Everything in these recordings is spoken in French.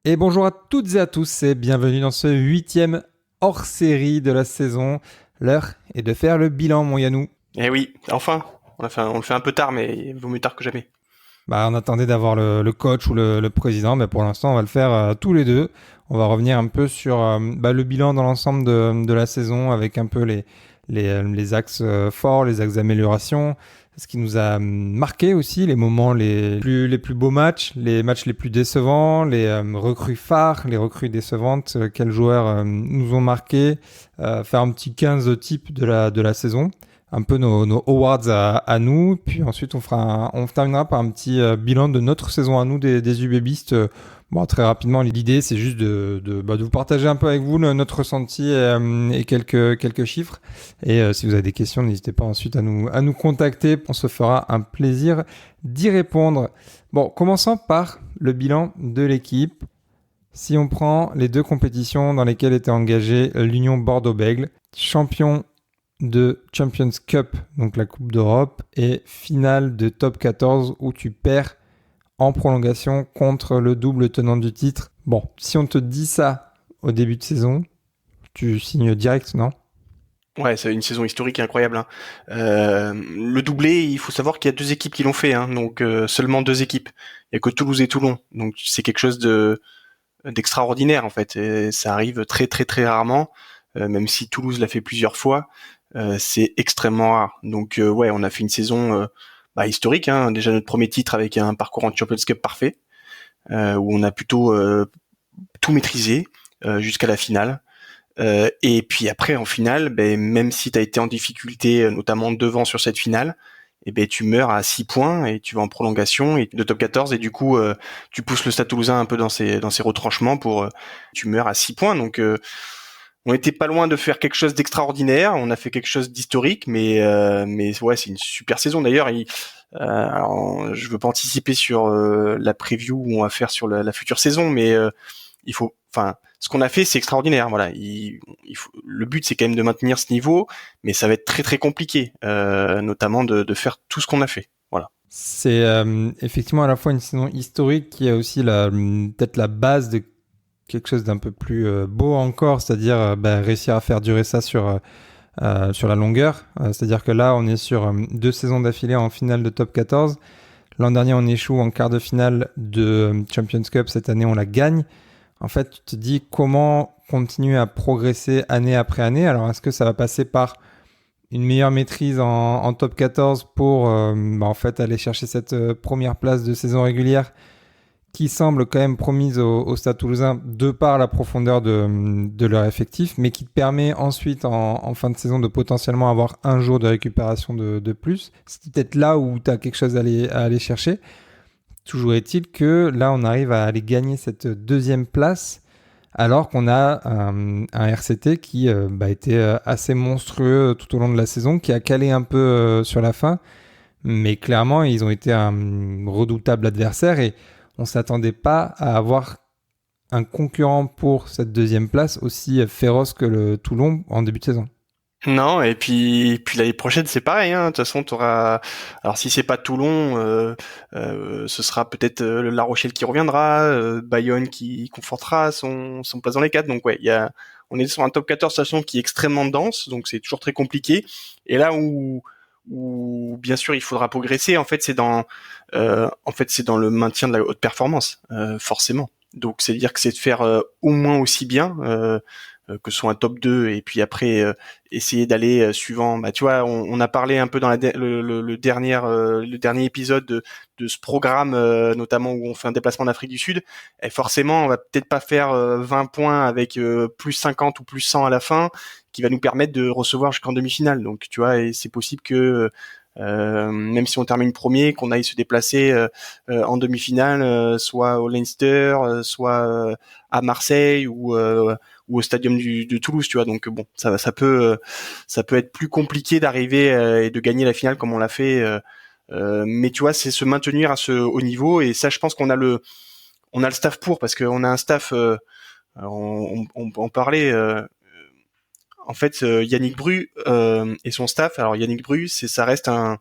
Et bonjour à toutes et à tous et bienvenue dans ce 8e hors-série de la saison. L'heure est de faire le bilan, mon Yannou. Eh oui, enfin, on le fait un peu tard, mais il vaut mieux tard que jamais. On attendait d'avoir le coach ou le président, mais pour l'instant, on va le faire tous les deux. On va revenir un peu sur le bilan dans l'ensemble de la saison avec un peu les axes forts, les axes d'amélioration, ce qui nous a marqué aussi, les moments les plus beaux matchs, les matchs les plus décevants, les recrues phares, les recrues décevantes, quels joueurs nous ont marqué, faire un petit 15 types de la saison, un peu nos awards à nous. Puis ensuite, on terminera par un petit bilan de notre saison à nous des UBBistes. Très rapidement, l'idée, c'est juste de vous partager un peu avec vous notre ressenti et quelques chiffres. Et si vous avez des questions, n'hésitez pas ensuite à nous contacter. On se fera un plaisir d'y répondre. Bon, commençons par le bilan de l'équipe. Si on prend les deux compétitions dans lesquelles était engagée l'Union Bordeaux-Bègles, champion de Champions Cup, donc la Coupe d'Europe, et finale de Top 14 où tu perds en prolongation contre le double tenant du titre. Bon, si on te dit ça au début de saison, tu signes direct, non? Ouais, c'est une saison historique incroyable, hein. Le doublé, il faut savoir qu'il y a deux équipes qui l'ont fait, hein, donc seulement deux équipes. Il y a que Toulouse et Toulon, donc c'est quelque chose de d'extraordinaire en fait. Et ça arrive très très très rarement, même si Toulouse l'a fait plusieurs fois, c'est extrêmement rare. Donc ouais, on a fait une saison historique, hein. Déjà notre premier titre avec un parcours en Champions Cup parfait, où on a plutôt tout maîtrisé jusqu'à la finale. Et puis après, en finale, même si tu as été en difficulté, notamment devant sur cette finale, tu meurs à 6 points et tu vas en prolongation et de top 14 et du coup, tu pousses le Stade Toulousain un peu dans ses retranchements pour tu meurs à 6 points. Donc, on était pas loin de faire quelque chose d'extraordinaire. On a fait quelque chose d'historique, mais ouais, c'est une super saison. D'ailleurs, alors, je veux pas anticiper sur la preview où on va faire sur la future saison, mais ce qu'on a fait, c'est extraordinaire. Voilà, le but, c'est quand même de maintenir ce niveau, mais ça va être très très compliqué, notamment de faire tout ce qu'on a fait. Voilà. C'est effectivement à la fois une saison historique qui a aussi peut-être la base de quelque chose d'un peu plus beau encore, c'est-à-dire réussir à faire durer ça sur la longueur. C'est-à-dire que là, on est sur deux saisons d'affilée en finale de top 14. L'an dernier, on échoue en quart de finale de Champions Cup. Cette année, on la gagne. En fait, tu te dis comment continuer à progresser année après année. Alors, est-ce que ça va passer par une meilleure maîtrise en top 14 pour en fait aller chercher cette première place de saison régulière qui semble quand même promise au Stade Toulousain de par la profondeur de leur effectif, mais qui te permet ensuite en fin de saison de potentiellement avoir un jour de récupération de plus. C'est peut-être là où tu as quelque chose à aller chercher. Toujours est-il que là, on arrive à aller gagner cette deuxième place alors qu'on a un RCT qui était assez monstrueux tout au long de la saison, qui a calé un peu sur la fin, mais clairement, ils ont été un redoutable adversaire et on ne s'attendait pas à avoir un concurrent pour cette deuxième place aussi féroce que le Toulon en début de saison. Non, et puis l'année prochaine, c'est pareil, hein. De toute façon, t'auras. Alors, si c'est pas Toulon, ce sera peut-être le La Rochelle qui reviendra, Bayonne qui confortera son place dans les quatre. Donc ouais, on est sur un top 14 de toute façon qui est extrêmement dense, donc c'est toujours très compliqué. Et là où bien sûr il faudra progresser, en fait c'est dans le maintien de la haute performance, forcément. Donc c'est à dire que c'est de faire au moins aussi bien. Que ce soit un top 2 et puis après essayer d'aller suivant, tu vois, on a parlé un peu dans le dernier épisode de ce programme, notamment où on fait un déplacement en Afrique du Sud, et forcément on va peut-être pas faire 20 points avec plus 50 ou plus 100 à la fin qui va nous permettre de recevoir jusqu'en demi-finale. Donc tu vois, et c'est possible que même si on termine premier, qu'on aille se déplacer en demi-finale, soit au Leinster, soit à Marseille ou au stadium de Toulouse, tu vois. Donc bon, ça peut être plus compliqué d'arriver et de gagner la finale comme on l'a fait. Mais tu vois, c'est se maintenir à ce haut niveau et ça, je pense on a le staff pour parce qu'on a un staff. On peut en parler. En fait, Yannick Bru et son staff. Alors Yannick Bru, ça reste un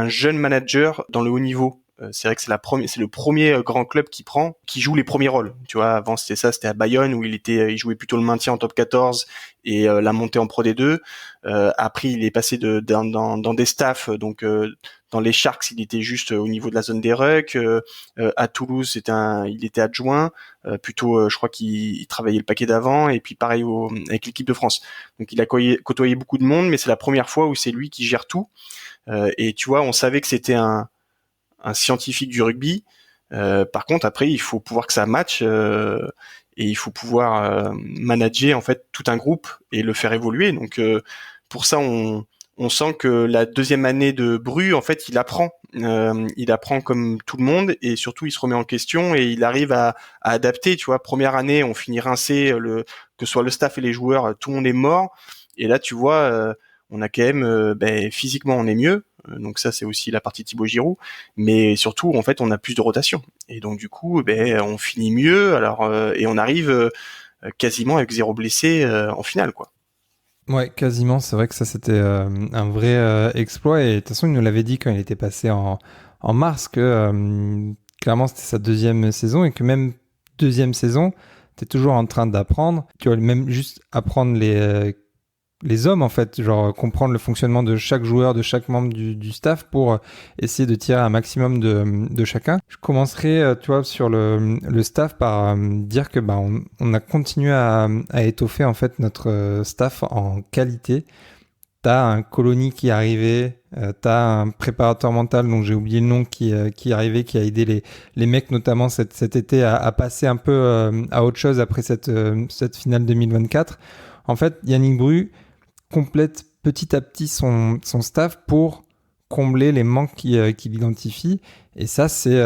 jeune manager dans le haut niveau. C'est vrai que c'est le premier grand club qui joue les premiers rôles. Tu vois, avant c'était à Bayonne où il jouait plutôt le maintien en top 14 et la montée en Pro D2. Après, il est passé dans des staffs, donc dans les Sharks, il était juste au niveau de la zone des rucks. À Toulouse, il était adjoint. Je crois qu'il travaillait le paquet d'avant. Et puis pareil avec l'équipe de France. Donc il a côtoyé beaucoup de monde, mais c'est la première fois où c'est lui qui gère tout. Et tu vois, on savait que c'était un scientifique du rugby. Par contre, après, il faut pouvoir que ça matche et il faut pouvoir manager en fait tout un groupe et le faire évoluer. Donc pour ça, on sent que la deuxième année de Bru, en fait, il apprend comme tout le monde et surtout il se remet en question et il arrive à adapter. Tu vois, première année, on finit rincé, que ce soit le staff et les joueurs, tout le monde est mort. Et là, tu vois, on a quand même, physiquement, on est mieux. Donc ça, c'est aussi la partie Thibaut Giroud. Mais surtout, en fait, on a plus de rotation. Et donc du coup, on finit mieux. Alors et on arrive quasiment avec 0 blessé en finale, quoi. Ouais, quasiment. C'est vrai que ça, c'était un vrai exploit. Et de toute façon, il nous l'avait dit quand il était passé en mars que clairement, c'était sa deuxième saison et que même deuxième saison, tu es toujours en train d'apprendre. Tu vas même juste apprendre les hommes, en fait, genre comprendre le fonctionnement de chaque joueur, de chaque membre du staff pour essayer de tirer un maximum de chacun. Je commencerai, tu vois, sur le staff par dire que on a continué à étoffer en fait notre staff en qualité. T'as un Colony qui est arrivé, t'as un préparateur mental dont j'ai oublié le nom qui est arrivé, qui a aidé les mecs notamment cet été à passer un peu à autre chose après cette finale 2024. En fait, Yannick Bru complète petit à petit son staff pour combler les manques qu'il identifie. Et ça, c'est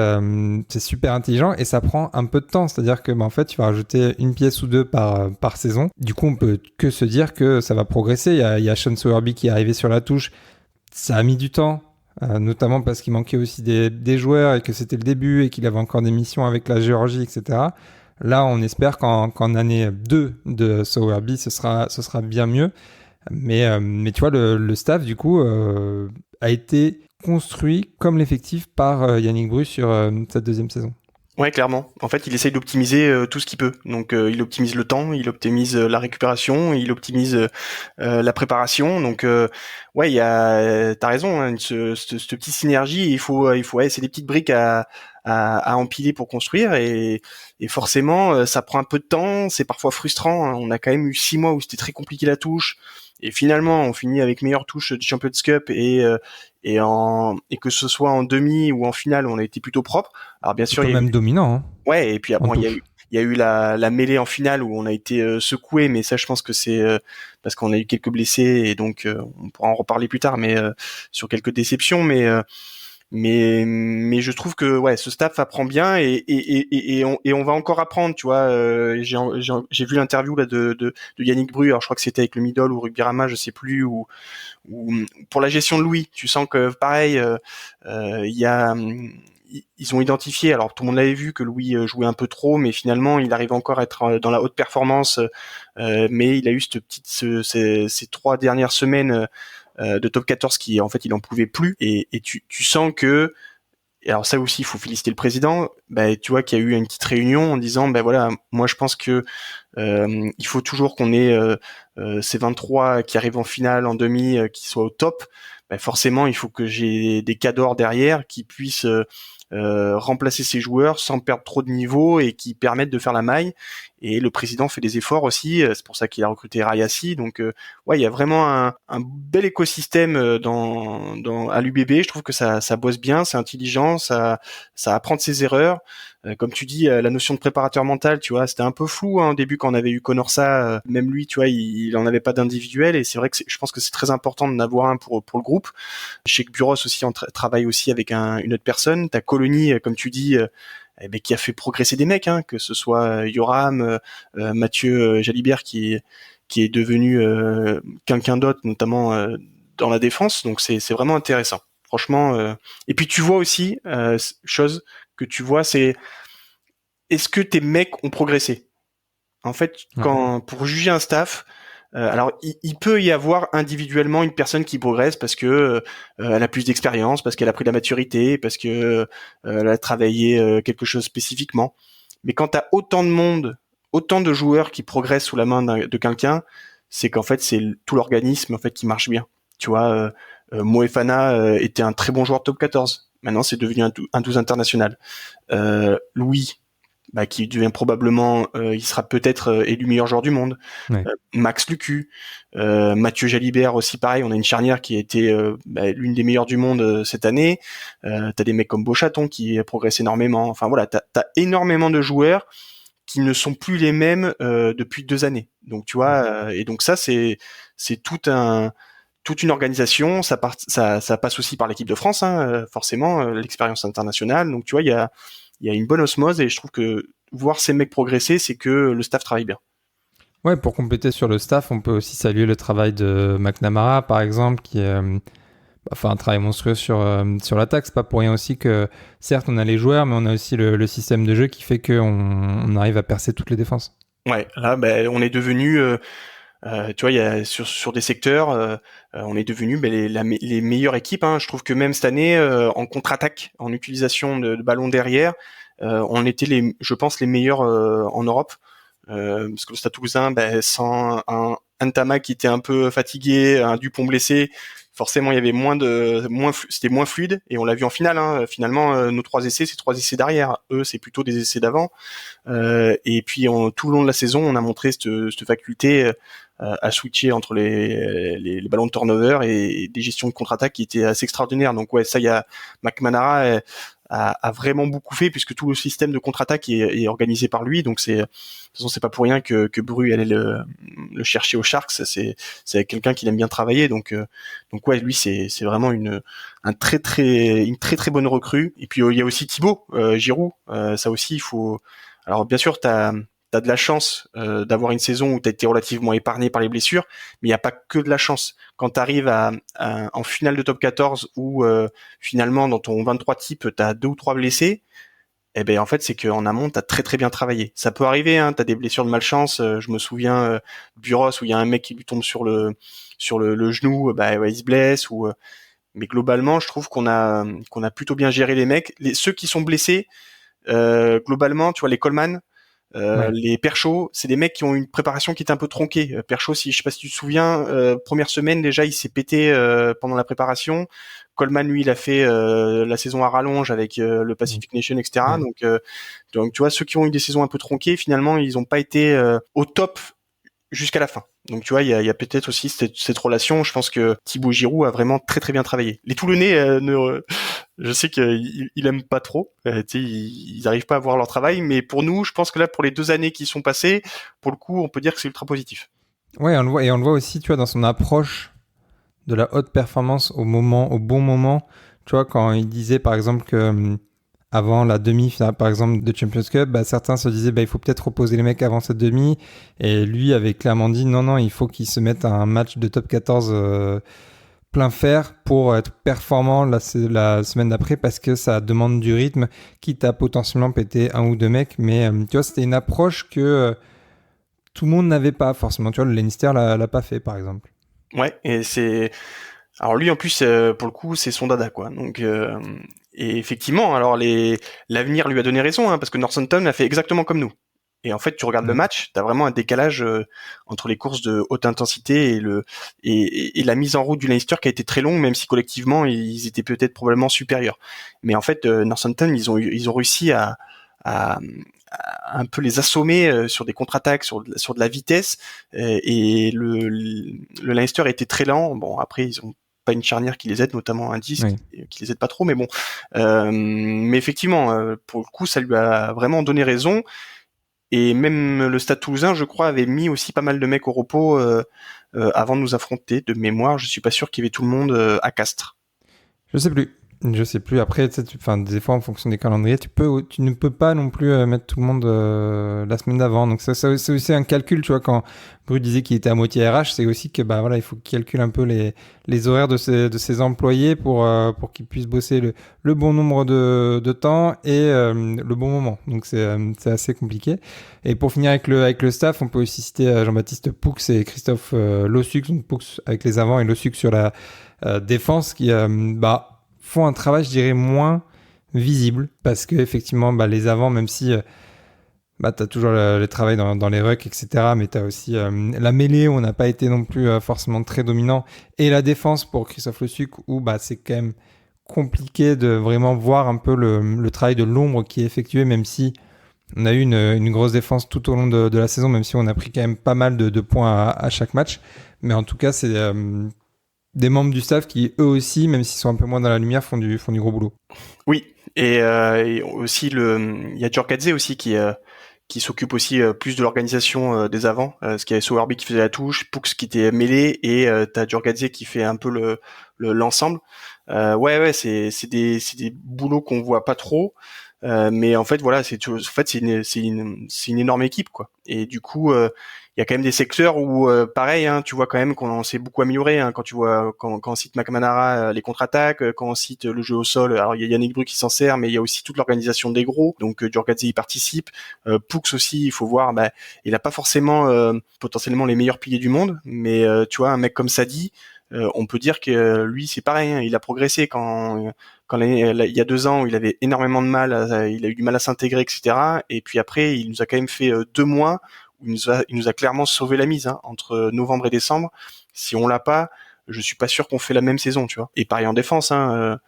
super intelligent et ça prend un peu de temps. C'est-à-dire que, en fait, tu vas rajouter une pièce ou deux par saison. Du coup, on peut que se dire que ça va progresser. Il y a Sean Sowerby qui est arrivé sur la touche. Ça a mis du temps, notamment parce qu'il manquait aussi des joueurs et que c'était le début et qu'il avait encore des missions avec la Géorgie, etc. Là, on espère qu'en année 2 de Sowerby, ce sera bien mieux. Mais tu vois, le staff, du coup, a été construit comme l'effectif par Yannick Bru sur cette deuxième saison. Ouais, clairement. En fait, il essaye d'optimiser tout ce qu'il peut. Donc, il optimise le temps, il optimise la récupération, il optimise la préparation. Donc, ouais, t'as raison, hein, cette petite synergie. Ouais, c'est des petites briques à empiler pour construire et forcément, ça prend un peu de temps. C'est parfois frustrant, hein. On a quand même eu 6 mois où c'était très compliqué la touche. Et finalement, on finit avec meilleure touche du Champions Cup et que ce soit en demi ou en finale, on a été plutôt propre. Alors bien sûr, quand même dominant. Hein, ouais, et puis bon, il y a eu la mêlée en finale où on a été secoué, mais ça, je pense que c'est parce qu'on a eu quelques blessés et donc on pourra en reparler plus tard, mais sur quelques déceptions, mais je trouve que ouais, ce staff apprend bien et on va encore apprendre, tu vois. J'ai vu l'interview là de Yannick Bru, alors je crois que c'était avec le Middle ou Rugby-Rama, je sais plus, ou pour la gestion de Louis, tu sens que pareil, il y a ils ont identifié, alors tout le monde l'avait vu que Louis jouait un peu trop, mais finalement il arrive encore à être dans la haute performance, mais il a eu ces 3 dernières semaines de top 14 qui en fait il en pouvait plus et tu sens que, et alors ça aussi il faut féliciter le président, tu vois qu'il y a eu une petite réunion en disant voilà, moi je pense que il faut toujours qu'on ait ces 23 qui arrivent en finale, en demi, qui soient au top. Forcément il faut que j'ai des cadors derrière qui puissent remplacer ces joueurs sans perdre trop de niveau et qui permettent de faire la maille. Et le président fait des efforts aussi, c'est pour ça qu'il a recruté Rayassi. Donc ouais, il y a vraiment un bel écosystème à l'UBB. Je trouve que ça bosse bien, c'est intelligent, ça apprend de ses erreurs. Comme tu dis, la notion de préparateur mental, tu vois, c'était un peu flou au début quand on avait eu Konorsa, même lui, tu vois, il en avait pas d'individuel et c'est vrai que je pense que c'est très important d'en avoir un pour le groupe. Je sais que Buros aussi travaille aussi avec une autre personne. T'as Colony, comme tu dis, qui a fait progresser des mecs, hein, que ce soit Yoram, Mathieu Jalibert qui est devenu quelqu'un d'autre, notamment dans la défense. Donc c'est vraiment intéressant, franchement. Et puis tu vois aussi chose que tu vois, c'est est-ce que tes mecs ont progressé. En fait, pour juger un staff, Alors, il peut y avoir individuellement une personne qui progresse parce que elle a plus d'expérience, parce qu'elle a pris de la maturité, parce que elle a travaillé quelque chose spécifiquement. Mais quand t'as autant de monde, autant de joueurs qui progressent sous la main de quelqu'un, c'est qu'en fait c'est tout l'organisme en fait qui marche bien. Tu vois, Moefana était un très bon joueur top 14. Maintenant, c'est devenu un 12 international. Louis, qui devient probablement, il sera peut-être élu meilleur joueur du monde. Ouais. Max Lucu, Mathieu Jalibert aussi pareil. On a une charnière qui a été l'une des meilleures du monde cette année. T'as des mecs comme Beauchaton qui progressent énormément. Enfin voilà, t'as énormément de joueurs qui ne sont plus les mêmes depuis 2 années. Donc tu vois, et donc ça c'est toute une organisation. Ça passe aussi par l'équipe de France, hein, forcément, l'expérience internationale. Donc tu vois, il y a une bonne osmose et je trouve que voir ces mecs progresser, c'est que le staff travaille bien. Ouais, pour compléter sur le staff, on peut aussi saluer le travail de McNamara, par exemple, qui fait un travail monstrueux sur l'attaque. C'est pas pour rien aussi que, certes, on a les joueurs, mais on a aussi le système de jeu qui fait qu'on on arrive à percer toutes les défenses. Ouais, là, on est devenu, tu vois, il y a sur des secteurs, on est devenu les meilleures équipes. Hein. Je trouve que même cette année, en contre-attaque, en utilisation de ballons derrière, on était je pense, les meilleurs en Europe. Parce que le Stade Toulousain, sans un Ntama qui était un peu fatigué, un Dupont blessé, forcément il y avait c'était moins fluide et on l'a vu en finale. Hein. Finalement, nos 3 essais, c'est 3 essais d'arrière. Eux, c'est plutôt des essais d'avant. Et puis tout le long de la saison, on a montré cette faculté à switcher entre les ballons de turnover et des gestions de contre-attaque qui étaient assez extraordinaires. Donc ouais, ça, il y a McManara a vraiment beaucoup fait puisque tout le système de contre-attaque est organisé par lui. Donc de toute façon, c'est pas pour rien que Bru allait le chercher aux Sharks. C'est quelqu'un qui aime bien travailler. Donc ouais, lui c'est vraiment une très très bonne recrue. Et puis il y a aussi Thibaut Giroud. Ça aussi, il faut. Alors bien sûr, t'as de la chance d'avoir une saison où t'as été relativement épargné par les blessures, mais il n'y a pas que de la chance. Quand t'arrives en finale de top 14 où finalement dans ton 23 type t'as 2 ou 3 blessés, eh ben en fait c'est qu'en amont t'as très très bien travaillé. Ça peut arriver, hein, t'as des blessures de malchance. Je me souviens Buros où il y a un mec qui lui tombe sur le genou, il se blesse mais globalement je trouve qu'on a plutôt bien géré les mecs. Ceux qui sont blessés, globalement, tu vois, les Coleman, Ouais. les Perchaud, c'est des mecs qui ont une préparation qui est un peu tronquée. Perchaud, je sais pas si tu te souviens, première semaine déjà, il s'est pété pendant la préparation. Coleman, lui, il a fait la saison à rallonge avec le Pacific Nation, etc. Ouais. Donc, tu vois, ceux qui ont eu des saisons un peu tronquées, finalement, ils ont pas été au top jusqu'à la fin. Donc tu vois, il y a peut-être aussi cette relation. Je pense que Thibaut Giroud a vraiment très très bien travaillé. Les Toulonnais, je sais qu'ils aiment pas trop. Ils arrivent pas à voir leur travail, mais pour nous, je pense que là, pour les 2 années qui sont passées, pour le coup, on peut dire que c'est ultra positif. Ouais, on le voit, et on le voit aussi, tu vois, dans son approche de la haute performance au bon moment. Tu vois, quand il disait, par exemple, que avant la demi-finale, par exemple, de Champions Cup, certains se disaient, il faut peut-être reposer les mecs avant cette demi. Et lui avait clairement dit, non, non, il faut qu'ils se mettent à un match de top 14 plein fer pour être performant la semaine d'après parce que ça demande du rythme, quitte à potentiellement péter un ou deux mecs. Mais tu vois, c'était une approche que tout le monde n'avait pas forcément. Tu vois, le Leinster l'a pas fait, par exemple. Ouais, et c'est. Alors lui, en plus, pour le coup, c'est son dada, quoi. Donc, et effectivement, alors l'avenir lui a donné raison, hein, parce que Northampton a fait exactement comme nous. Et en fait, tu regardes le Mm. match, t'as vraiment un décalage entre les courses de haute intensité et la mise en route du Leinster qui a été très longue, même si collectivement ils étaient peut-être probablement supérieurs. Mais en fait, Northampton, ils ont réussi à un peu les assommer sur des contre-attaques, sur de la vitesse. Et le Leinster était très lent. Bon, après ils ont pas une charnière qui les aide, notamment un disque Oui. qui les aide pas trop, mais bon. Mais effectivement, pour le coup, ça lui a vraiment donné raison. Et même le Stade Toulousain, je crois, avait mis aussi pas mal de mecs au repos avant de nous affronter. De mémoire, je suis pas sûr qu'il y avait tout le monde à Castres. Je sais plus. Je sais plus. Après, tu sais, des fois, en fonction des calendriers, tu ne peux pas non plus mettre tout le monde la semaine d'avant. Donc ça, c'est aussi un calcul, tu vois. Quand Bru disait qu'il était à moitié RH, c'est aussi que bah voilà, il faut qu'il calcule un peu les horaires de ses employés pour qu'ils puissent bosser le bon nombre de temps et le bon moment. Donc c'est assez compliqué. Et pour finir avec le staff, on peut aussi citer Jean-Baptiste Poux et Christophe Lossuc, donc Poux avec les avants et Lossuc sur la défense qui font un travail, je dirais, moins visible parce que effectivement, les avants, même si t'as toujours le travail dans les rucks, etc., mais t'as aussi la mêlée où on n'a pas été non plus forcément très dominant, et la défense pour Christophe Lossuc où c'est quand même compliqué de vraiment voir un peu le travail de l'ombre qui est effectué, même si on a eu une grosse défense tout au long de la saison, même si on a pris quand même pas mal de points à chaque match. Mais en tout cas, c'est des membres du staff qui, eux aussi, même s'ils sont un peu moins dans la lumière, font du gros boulot. Oui, et aussi il y a Djorkaeff aussi qui s'occupe aussi plus de l'organisation des avants, parce qu'il y avait Sowerby qui faisait la touche, Poux qui était mêlé, et t'as Djorkaeff qui fait un peu l'ensemble. Ouais, c'est des boulots qu'on voit pas trop. Mais en fait voilà, c'est une énorme équipe quoi. Et du coup il y a quand même des secteurs où pareil hein, tu vois quand même qu'on s'est beaucoup amélioré hein, quand tu vois quand on cite McManara les contre-attaques, quand on cite le jeu au sol, alors il y a Yannick Bru qui s'en sert, mais il y a aussi toute l'organisation des gros, donc Djorkaeff y participe, Poux aussi, il faut voir, il a pas forcément potentiellement les meilleurs piliers du monde, mais tu vois un mec comme Sadi, on peut dire que lui c'est pareil hein, il a progressé quand il y a 2 ans où il avait énormément de mal, il a eu du mal à s'intégrer, etc. Et puis après, il nous a quand même fait 2 mois où il nous a clairement sauvé la mise hein, entre novembre et décembre. Si on l'a pas, je suis pas sûr qu'on fait la même saison, tu vois. Et pareil en défense, hein,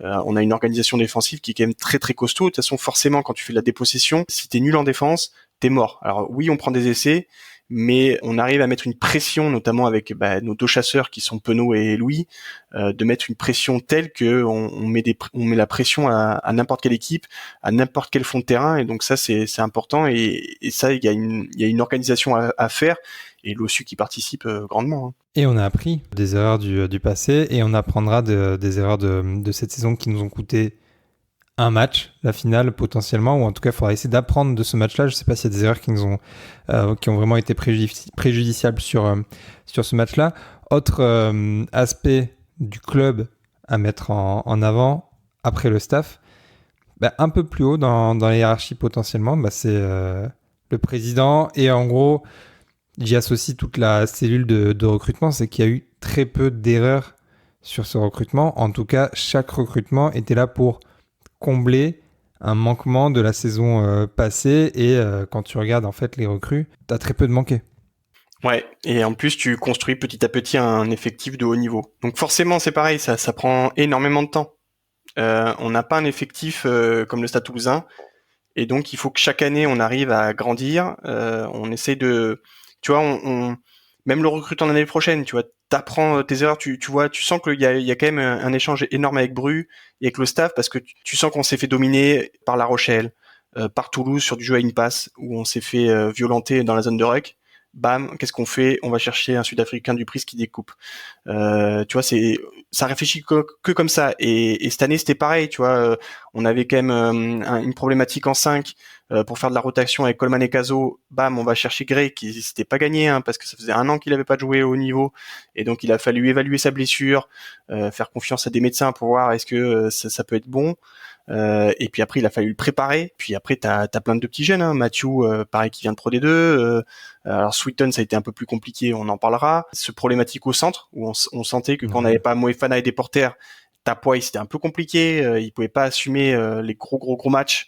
on a une organisation défensive qui est quand même très très costaud. De toute façon, forcément, quand tu fais de la dépossession, si t'es nul en défense, t'es mort. Alors oui, on prend des essais, mais on arrive à mettre une pression, notamment avec nos 2 chasseurs qui sont Penaud et Louis, de mettre une pression telle que on met la pression à n'importe quelle équipe, à n'importe quel fond de terrain, et donc ça c'est important, et ça il y a une organisation à faire, et l'OSU qui participe grandement. Hein. Et on a appris des erreurs du passé, et on apprendra des erreurs de cette saison qui nous ont coûté un match, la finale potentiellement, ou en tout cas il faudra essayer d'apprendre de ce match-là. Je sais pas s'il y a des erreurs qui ont vraiment été préjudiciables sur ce match-là. Autre aspect du club à mettre en avant après le staff, un peu plus haut dans la hiérarchie potentiellement, c'est le président, et en gros j'y associe toute la cellule de recrutement, c'est qu'il y a eu très peu d'erreurs sur ce recrutement. En tout cas, chaque recrutement était là pour combler un manquement de la saison passée, et quand tu regardes en fait les recrues, t'as très peu de manqués. Ouais, et en plus tu construis petit à petit un effectif de haut niveau. Donc forcément c'est pareil, ça prend énormément de temps. On n'a pas un effectif comme le Stade Toulousain, et donc il faut que chaque année on arrive à grandir. On essaie de, tu vois, même le recrutant l'année prochaine, tu vois, t'apprends tes erreurs, tu vois, tu sens qu'il y a quand même un échange énorme avec Bru et avec le staff, parce que tu sens qu'on s'est fait dominer par La Rochelle, par Toulouse sur du jeu à une passe, où on s'est fait violenter dans la zone de ruck. Bam, qu'est-ce qu'on fait? On va chercher un Sud-Africain du Pris qui découpe. Tu vois, ça réfléchit que comme ça. Et cette année, c'était pareil, tu vois. On avait quand même une problématique en 5 pour faire de la rotation avec Coleman et Caso. Bam, on va chercher Gray, qui s'était pas gagné, hein, parce que ça faisait 1 an qu'il avait pas joué au haut niveau, et donc il a fallu évaluer sa blessure, faire confiance à des médecins pour voir est-ce que ça peut être bon. Et puis après il a fallu le préparer, puis après t'as plein de petits jeunes, hein. Mathieu pareil qui vient de Pro D2, alors Sweeton ça a été un peu plus compliqué, on en parlera. Ce problématique au centre où on sentait que quand on n'avait pas Moefana et des porteurs, Tapoy c'était un peu compliqué, il pouvait pas assumer les gros matchs.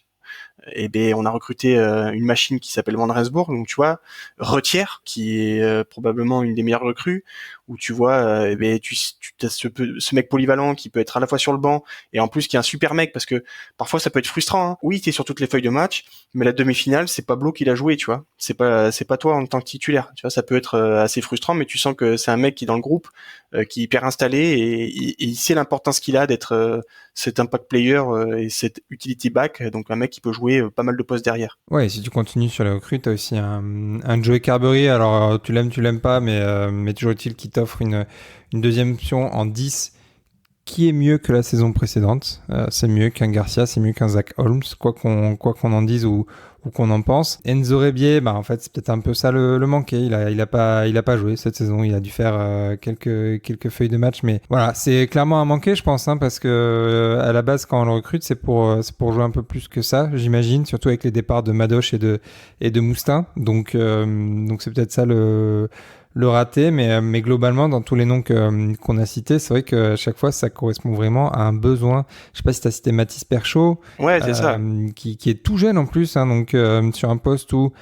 Et ben on a recruté une machine qui s'appelle Van Rensburg, donc tu vois, Retière qui est probablement une des meilleures recrues, où tu vois tu as ce mec polyvalent qui peut être à la fois sur le banc et en plus qui est un super mec, parce que parfois ça peut être frustrant, hein. Oui, t'es sur toutes les feuilles de match, mais la demi-finale c'est Pablo qui l'a joué, tu vois, c'est pas toi en tant que titulaire, tu vois, ça peut être assez frustrant, mais tu sens que c'est un mec qui est dans le groupe, qui est hyper installé, et il sait l'importance qu'il a d'être cet impact player et cet utility back, donc un mec qui peut jouer pas mal de postes derrière. Ouais, et si tu continues sur les recrues, t'as aussi un Joey Carberry, alors tu l'aimes pas, mais toujours est-il qu'il t'offre une deuxième option en 10 qui est mieux que la saison précédente. C'est mieux qu'un Garcia, c'est mieux qu'un Zach Holmes, quoi qu'on en dise ou qu'on en pense. Enzo Rebier, en fait, c'est peut-être un peu ça le manqué. Il a pas joué cette saison. Il a dû faire quelques feuilles de match, mais voilà, c'est clairement un manqué, je pense, parce que à la base, quand on le recrute, c'est pour jouer un peu plus que ça, j'imagine, surtout avec les départs de Madoche et de Moustin. Donc c'est peut-être ça le raté, mais globalement, dans tous les noms qu'on a cités, c'est vrai que à chaque fois, ça correspond vraiment à un besoin. Je sais pas si tu as cité Mathis Perchaud, Ouais, c'est ça. qui est tout jeune en plus, donc sur un poste où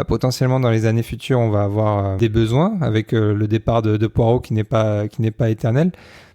potentiellement dans les années futures, on va avoir des besoins avec le départ de Poirot qui n'est pas éternel.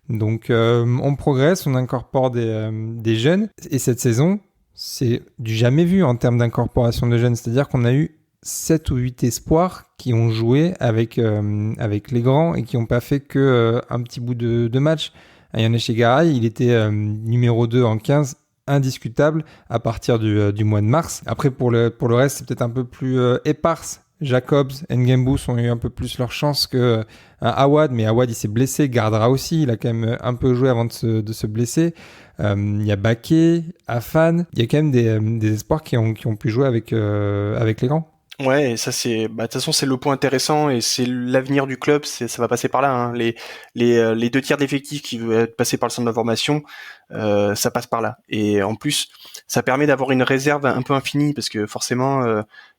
Donc on progresse, on incorpore des jeunes, et cette saison, c'est du jamais vu en termes d'incorporation de jeunes, c'est-à-dire qu'on a eu 7 ou 8 espoirs qui ont joué avec les grands et qui n'ont pas fait que un petit bout de match. Yann Echegaray, il était numéro 2 en 15, indiscutable à partir du mois de mars. Après, pour le reste, c'est peut-être un peu plus éparse. Jacobs, Ngembous ont eu un peu plus leur chance que Awad, mais Awad, il s'est blessé, Gardera aussi, il a quand même un peu joué avant de se blesser. Il y a Baquet, Afan, il y a quand même des espoirs qui ont pu jouer avec les grands. Ouais, et ça c'est, de toute façon c'est le point intéressant et c'est l'avenir du club, ça va passer par là. Les 2 tiers d'effectifs qui veulent être passés par le centre d'information, ça passe par là. Et en plus, ça permet d'avoir une réserve un peu infinie parce que forcément,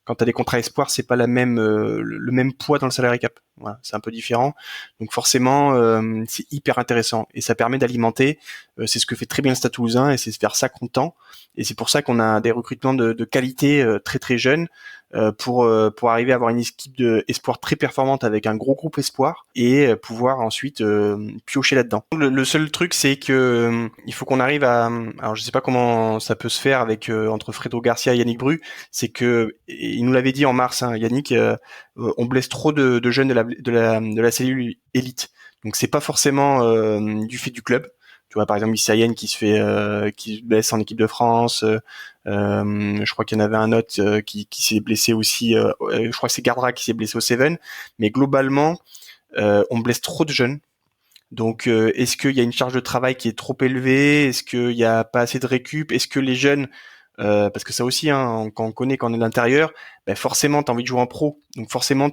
quand t'as des contrats espoirs, c'est pas le même poids dans le salary cap. Voilà, c'est un peu différent. Donc forcément, c'est hyper intéressant et ça permet d'alimenter. C'est ce que fait très bien le Stade Toulousain et c'est vers ça qu'on tend. Et c'est pour ça qu'on a des recrutements de qualité très très jeunes. Pour arriver à avoir une équipe de espoir très performante avec un gros groupe espoir et pouvoir ensuite piocher là-dedans. Le seul truc c'est que il faut qu'on arrive à, alors je sais pas comment ça peut se faire avec entre Fredo Garcia et Yannick Bru, c'est que il nous l'avait dit en mars, Yannick, on blesse trop de jeunes de la cellule élite. Donc c'est pas forcément du fait du club. Tu vois, par exemple, Issaïen qui se blesse en équipe de France. Je crois qu'il y en avait un autre qui s'est blessé aussi. Je crois que c'est Gardera qui s'est blessé au Seven. Mais globalement, on blesse trop de jeunes. Donc, est-ce qu'il y a une charge de travail qui est trop élevée? Est-ce qu'il y a pas assez de récup? Est-ce que les jeunes, parce que ça aussi, quand on connaît, quand on est de l'intérieur, forcément, t'as envie de jouer en pro. Donc forcément,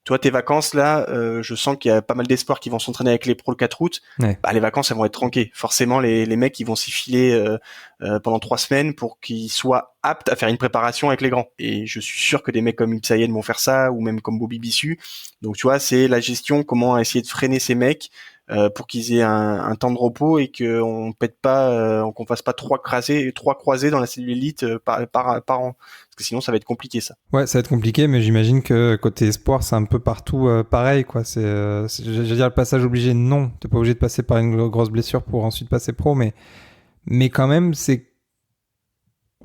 toi, tes vacances là, je sens qu'il y a pas mal d'espoirs qui vont s'entraîner avec les pros le 4 août. Ouais. Les vacances, elles vont être tronquées. Forcément, les mecs, ils vont s'y filer pendant 3 semaines pour qu'ils soient aptes à faire une préparation avec les grands. Et je suis sûr que des mecs comme Ibsayen vont faire ça, ou même comme Bobby Bissu. Donc tu vois, c'est la gestion, comment essayer de freiner ces mecs pour qu'ils aient un temps de repos et qu'on pète pas, qu'on fasse pas 3 croisés dans la cellule élite par an. Parce que sinon, ça va être compliqué, ça. Ouais, ça va être compliqué, mais j'imagine que côté espoir, c'est un peu partout pareil, quoi. Je veux dire, le passage obligé, non. T'es pas obligé de passer par une grosse blessure pour ensuite passer pro, mais quand même, c'est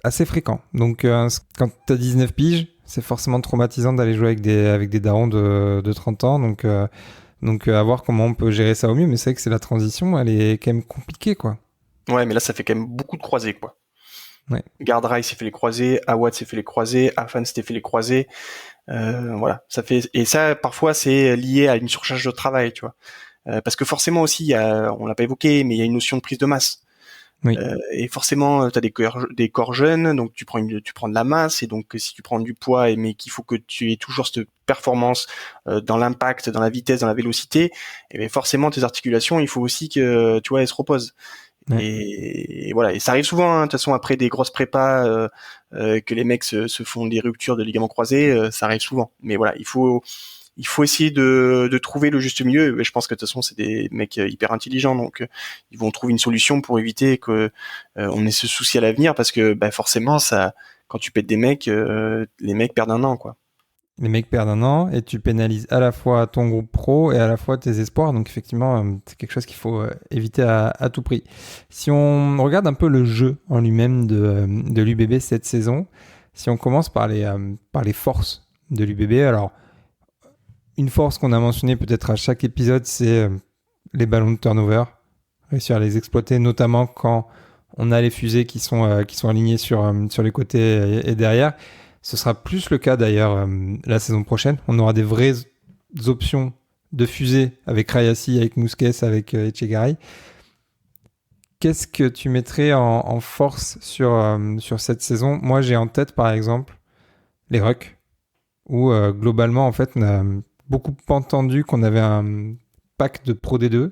assez fréquent. Donc, quand t'as 19 piges, c'est forcément traumatisant d'aller jouer avec des darons de 30 ans. Donc, à voir comment on peut gérer ça au mieux. Mais c'est vrai que c'est la transition, elle est quand même compliquée, quoi. Ouais, mais là, ça fait quand même beaucoup de croisés, quoi. Ouais. Gardera s'est fait les croisés, Awad s'est fait les croisés, Afan s'était fait les croisés. Voilà, ça fait, et ça, parfois, c'est lié à une surcharge de travail, tu vois. Parce que forcément aussi, on l'a pas évoqué, mais il y a une notion de prise de masse. Oui. Et forcément, tu as des corps jeunes, donc tu prends de la masse, et donc si tu prends du poids, mais qu'il faut que tu aies toujours cette performance dans l'impact, dans la vitesse, dans la vélocité, et bien forcément tes articulations, il faut aussi que tu vois, elles se reposent. Ouais. Et voilà, et ça arrive souvent, de toute façon, après des grosses prépas, que les mecs se font des ruptures de ligaments croisés, ça arrive souvent. Mais voilà, il faut essayer de trouver le juste milieu. Et je pense que de toute façon, c'est des mecs hyper intelligents, donc ils vont trouver une solution pour éviter que on ait ce souci à l'avenir, parce que forcément, ça, quand tu pètes des mecs, les mecs perdent un an, quoi. Les mecs perdent un an et tu pénalises à la fois ton groupe pro et à la fois tes espoirs. Donc effectivement, c'est quelque chose qu'il faut éviter à tout prix. Si on regarde un peu le jeu en lui-même de l'UBB cette saison, si on commence par les forces de l'UBB, alors une force qu'on a mentionnée peut-être à chaque épisode, c'est les ballons de turnover, réussir à les exploiter, notamment quand on a les fusées qui sont alignées sur les côtés et derrière. Ce sera plus le cas d'ailleurs la saison prochaine. On aura des vraies options de fusée avec Rayassi, avec Mousquet, avec Echegaray. qu'est-ce que tu mettrais en force sur cette saison? Moi, j'ai en tête, par exemple, les rucks, où globalement, en fait, on a beaucoup entendu qu'on avait un pack de Pro D2,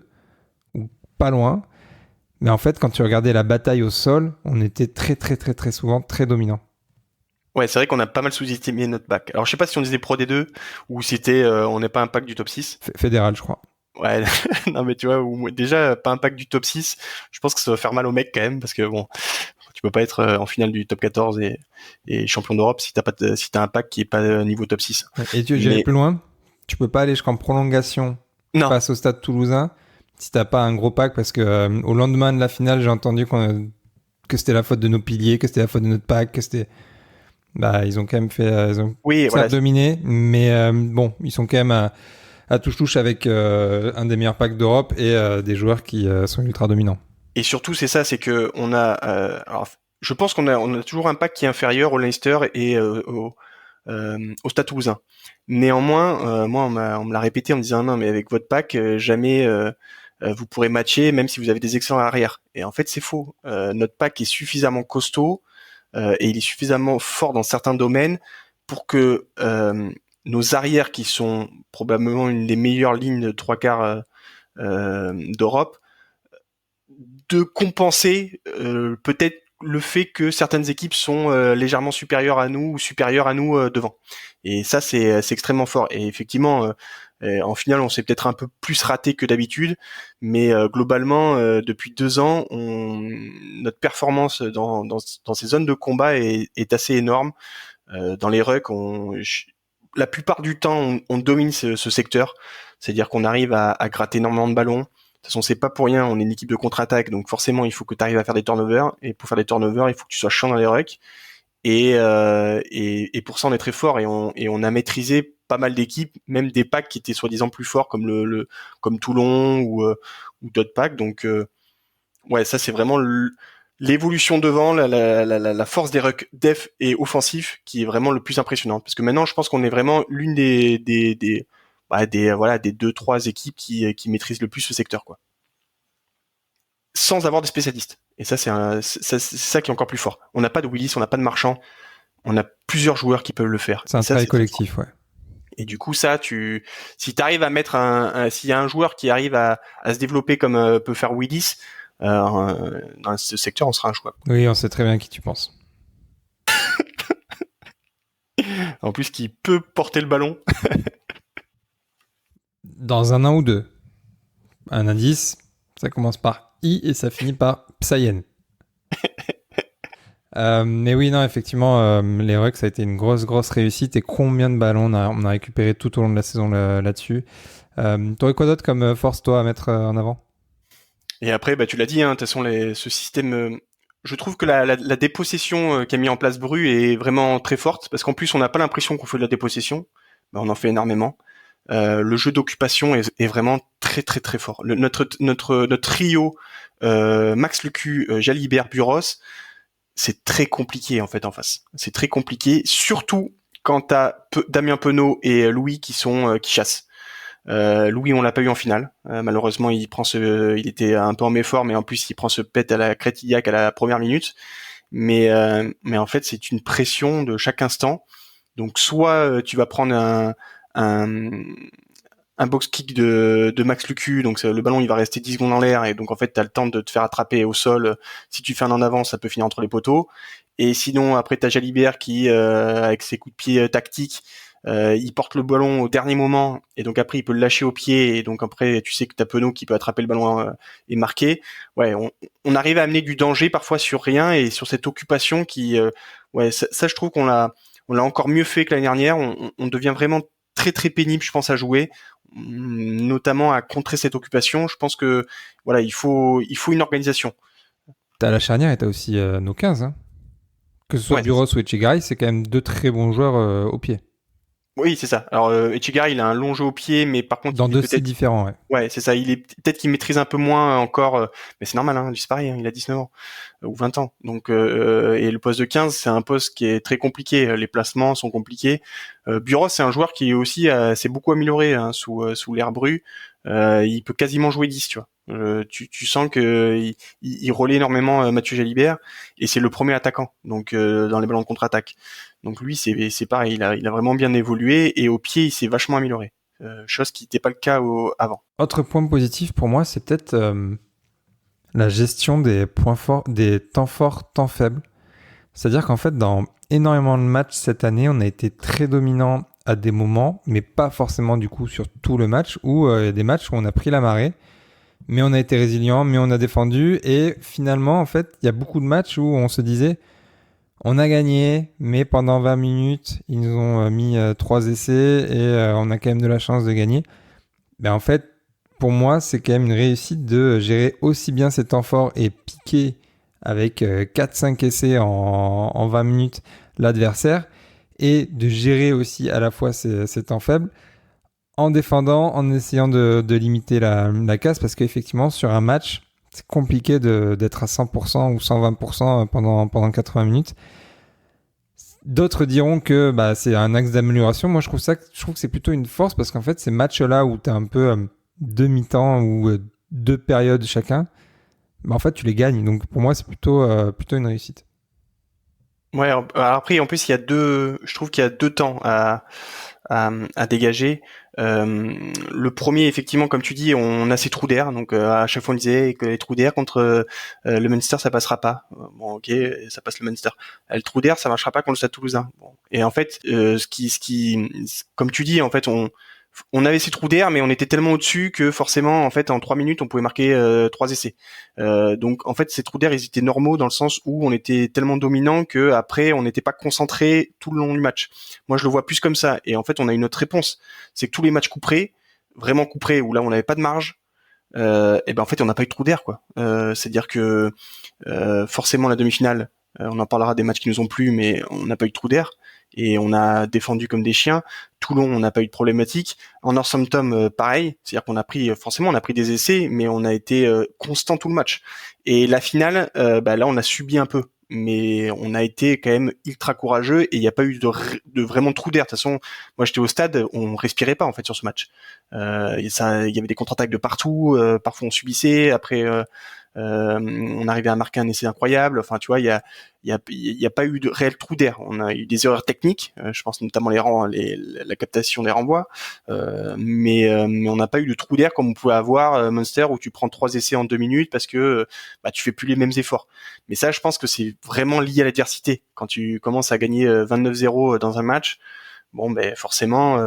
ou pas loin. Mais en fait, quand tu regardais la bataille au sol, on était très, très, très, très souvent très dominant. Ouais, c'est vrai qu'on a pas mal sous-estimé notre pack. Alors, je sais pas si on disait Pro D2 ou si c'était on n'est pas un pack du top 6. Fédéral, je crois. Ouais, non mais tu vois, déjà pas un pack du top 6, je pense que ça va faire mal aux mecs quand même, parce que bon, tu peux pas être en finale du top 14 et champion d'Europe si si t'as un pack qui est pas niveau top 6. Et tu j'irais plus loin, tu peux pas aller jusqu'en prolongation Non. face au Stade Toulousain si t'as pas un gros pack, parce que au lendemain de la finale, j'ai entendu que c'était la faute de nos piliers, que c'était la faute de notre pack, que c'était... Bah, ils ont quand même fait... ils ont Oui, certes voilà. dominé, mais bon, ils sont quand même à touche-touche avec un des meilleurs packs d'Europe et des joueurs qui sont ultra dominants. Et surtout, c'est ça, c'est que on a... alors, je pense qu'on a toujours un pack qui est inférieur au Leinster et au Stade Toulousain. Néanmoins, moi, on me l'a répété en me disant non, mais avec votre pack, jamais vous pourrez matcher, même si vous avez des excellents arrières. Et en fait, c'est faux. Notre pack est suffisamment costaud et il est suffisamment fort dans certains domaines pour que nos arrières, qui sont probablement une des meilleures lignes de trois quarts d'Europe, de compenser peut-être le fait que certaines équipes sont légèrement supérieures à nous ou supérieures à nous devant. Et ça, c'est extrêmement fort. Et effectivement, en finale, on s'est peut-être un peu plus raté que d'habitude, mais globalement, depuis 2 ans, notre performance dans ces zones de combat est assez énorme. Dans les rucks, la plupart du temps, on domine ce secteur, c'est-à-dire qu'on arrive à gratter énormément de ballons. De toute façon, c'est pas pour rien, on est une équipe de contre-attaque, donc forcément, il faut que tu arrives à faire des turnovers, et pour faire des turnovers, il faut que tu sois chiant dans les rucks, et pour ça, on est très fort, et on a maîtrisé pas mal d'équipes, même des packs qui étaient soi-disant plus forts, comme comme Toulon ou d'autres packs, donc ouais, ça c'est vraiment l'évolution devant, la force des rucks def et offensifs qui est vraiment le plus impressionnante, parce que maintenant, je pense qu'on est vraiment l'une des 2-3 équipes qui maîtrisent le plus ce secteur, quoi. Sans avoir de spécialistes. Et ça, c'est ça qui est encore plus fort. On n'a pas de Willis, on n'a pas de Marchand, on a plusieurs joueurs qui peuvent le faire. C'est un travail collectif, ouais. Et du coup, ça, si t'arrives à mettre s'il y a un joueur qui arrive à se développer comme peut faire Willis, dans ce secteur, on sera un choix. Oui, on sait très bien qui tu penses. En plus, qui peut porter le ballon. Dans un an ou deux. Un indice, ça commence par I et ça finit par Psayen. Mais oui, non, effectivement, les Rucks, ça a été une grosse réussite. Et combien de ballons on a récupéré tout au long de la saison là-dessus. T'aurais quoi d'autre comme force, toi, à mettre en avant? Et après, bah, tu l'as dit, hein, de toute façon, ce système... je trouve que la dépossession qu'a mis en place Bru est vraiment très forte, parce qu'en plus, on n'a pas l'impression qu'on fait de la dépossession. Bah, on en fait énormément. Le jeu d'occupation est vraiment très fort. Notre trio Max Lecu, Jalibert, Buros, c'est très compliqué en fait en face. C'est très compliqué, surtout quand t'as Damien Penaud et Louis qui chassent. Louis, on l'a pas eu en finale. Malheureusement, il était un peu en méforme, mais en plus, il prend ce pet à la Crétillac à la première minute. Mais en fait, c'est une pression de chaque instant. Donc, soit tu vas prendre un box kick de Max Lucu, donc le ballon il va rester 10 secondes en l'air, et donc en fait t'as le temps de te faire attraper au sol. Si tu fais un en avant, ça peut finir entre les poteaux. Et sinon après t'as Jalibert qui avec ses coups de pied tactiques, il porte le ballon au dernier moment, et donc après il peut le lâcher au pied, et donc après tu sais que t'as Penaud qui peut attraper le ballon et marquer. Ouais, on arrive à amener du danger parfois sur rien, et sur cette occupation qui ouais, ça je trouve on l'a encore mieux fait que l'année dernière. On devient vraiment très pénible, je pense, à jouer, notamment à contrer cette occupation. Je pense que voilà, il faut une organisation. T'as la charnière et t'as aussi nos 15. Hein. Que ce soit Ouais, Buros ou Etchegaray, c'est quand même deux très bons joueurs au pied. oui, c'est ça. Alors Etchegaray, il a un long jeu au pied, mais par contre, Dans il est deux styles peut-être... différents, ouais. Ouais, c'est ça. Il est peut-être qu'il maîtrise un peu moins encore, mais c'est normal. Hein, c'est pareil. Hein, il a 19 ans ou 20 ans. Donc, et le poste de 15, c'est un poste qui est très compliqué. Les placements sont compliqués. Buros, c'est un joueur qui aussi s'est beaucoup amélioré hein, sous l'ère Bru. il peut quasiment jouer 10, tu vois. Tu sens que il relaie énormément Mathieu Jalibert et c'est le premier attaquant donc dans les ballons de contre-attaque. Donc lui c'est pareil, il a vraiment bien évolué et au pied il s'est vachement amélioré. Chose qui n'était pas le cas avant. Autre point positif pour moi, c'est peut-être la gestion des points forts, des temps forts, temps faibles. C'est-à-dire qu'en fait, dans énormément de matchs cette année, on a été très dominant à des moments, mais pas forcément du coup sur tout le match, où il y a des matchs où on a pris la marée, mais on a été résilient, mais on a défendu, et finalement, en fait, il y a beaucoup de matchs où on se disait, on a gagné, mais pendant 20 minutes, ils nous ont mis 3 essais, et on a quand même de la chance de gagner. Ben en fait, pour moi, c'est quand même une réussite de gérer aussi bien ces temps forts et piquer avec 4-5 essais en 20 minutes l'adversaire et de gérer aussi à la fois ces temps faibles en défendant, en essayant de limiter la casse parce qu'effectivement, sur un match, c'est compliqué d'être à 100% ou 120% pendant 80 minutes. D'autres diront que bah, c'est un axe d'amélioration. Moi, je trouve que c'est plutôt une force parce qu'en fait, ces matchs-là où tu as un peu deux mi-temps ou deux périodes chacun, bah, en fait, tu les gagnes. Donc, pour moi, c'est plutôt une réussite. Ouais, alors après en plus je trouve qu'il y a deux temps à dégager. Le premier, effectivement, comme tu dis, on a ces trous d'air. Donc à chaque fois on disait que les trous d'air contre le Munster ça passera pas. Bon, ok, ça passe le Munster. Le trou d'air ça marchera pas contre le Stade Toulousain. Bon. Et en fait, comme tu dis, en fait on avait ces trous d'air, mais on était tellement au-dessus que forcément, en fait, en 3 minutes, on pouvait marquer 3 essais. Donc, en fait, ces trous d'air, ils étaient normaux dans le sens où on était tellement dominant que après, on n'était pas concentré tout le long du match. Moi, je le vois plus comme ça. Et en fait, on a une autre réponse, c'est que tous les matchs couperés, vraiment couperés, où là, on n'avait pas de marge. Et ben en fait, on n'a pas eu de trou d'air, quoi. C'est-à-dire que forcément, la demi-finale, on en parlera des matchs qui nous ont plu, mais on n'a pas eu de trou d'air et on a défendu comme des chiens. Toulon, on n'a pas eu de problématique. En Northampton, pareil, c'est-à-dire qu'on a pris, forcément, on a pris des essais, mais on a été constant tout le match. Et la finale, bah là, on a subi un peu, mais on a été quand même ultra courageux et il n'y a pas eu de vraiment trou d'air. De toute façon, moi, j'étais au stade, on respirait pas en fait sur ce match. Il y avait des contre-attaques de partout. Parfois, on subissait. Après, on arrivait à marquer un essai incroyable. Enfin, tu vois, il y a pas eu de réel trou d'air. On a eu des erreurs techniques. Je pense notamment la captation des renvois. Mais on n'a pas eu de trou d'air comme on pouvait avoir Munster où tu prends 3 essais en 2 minutes parce que bah tu fais plus les mêmes efforts. Mais ça, je pense que c'est vraiment lié à l'adversité. Quand tu commences à gagner 29-0 dans un match, bon, ben forcément.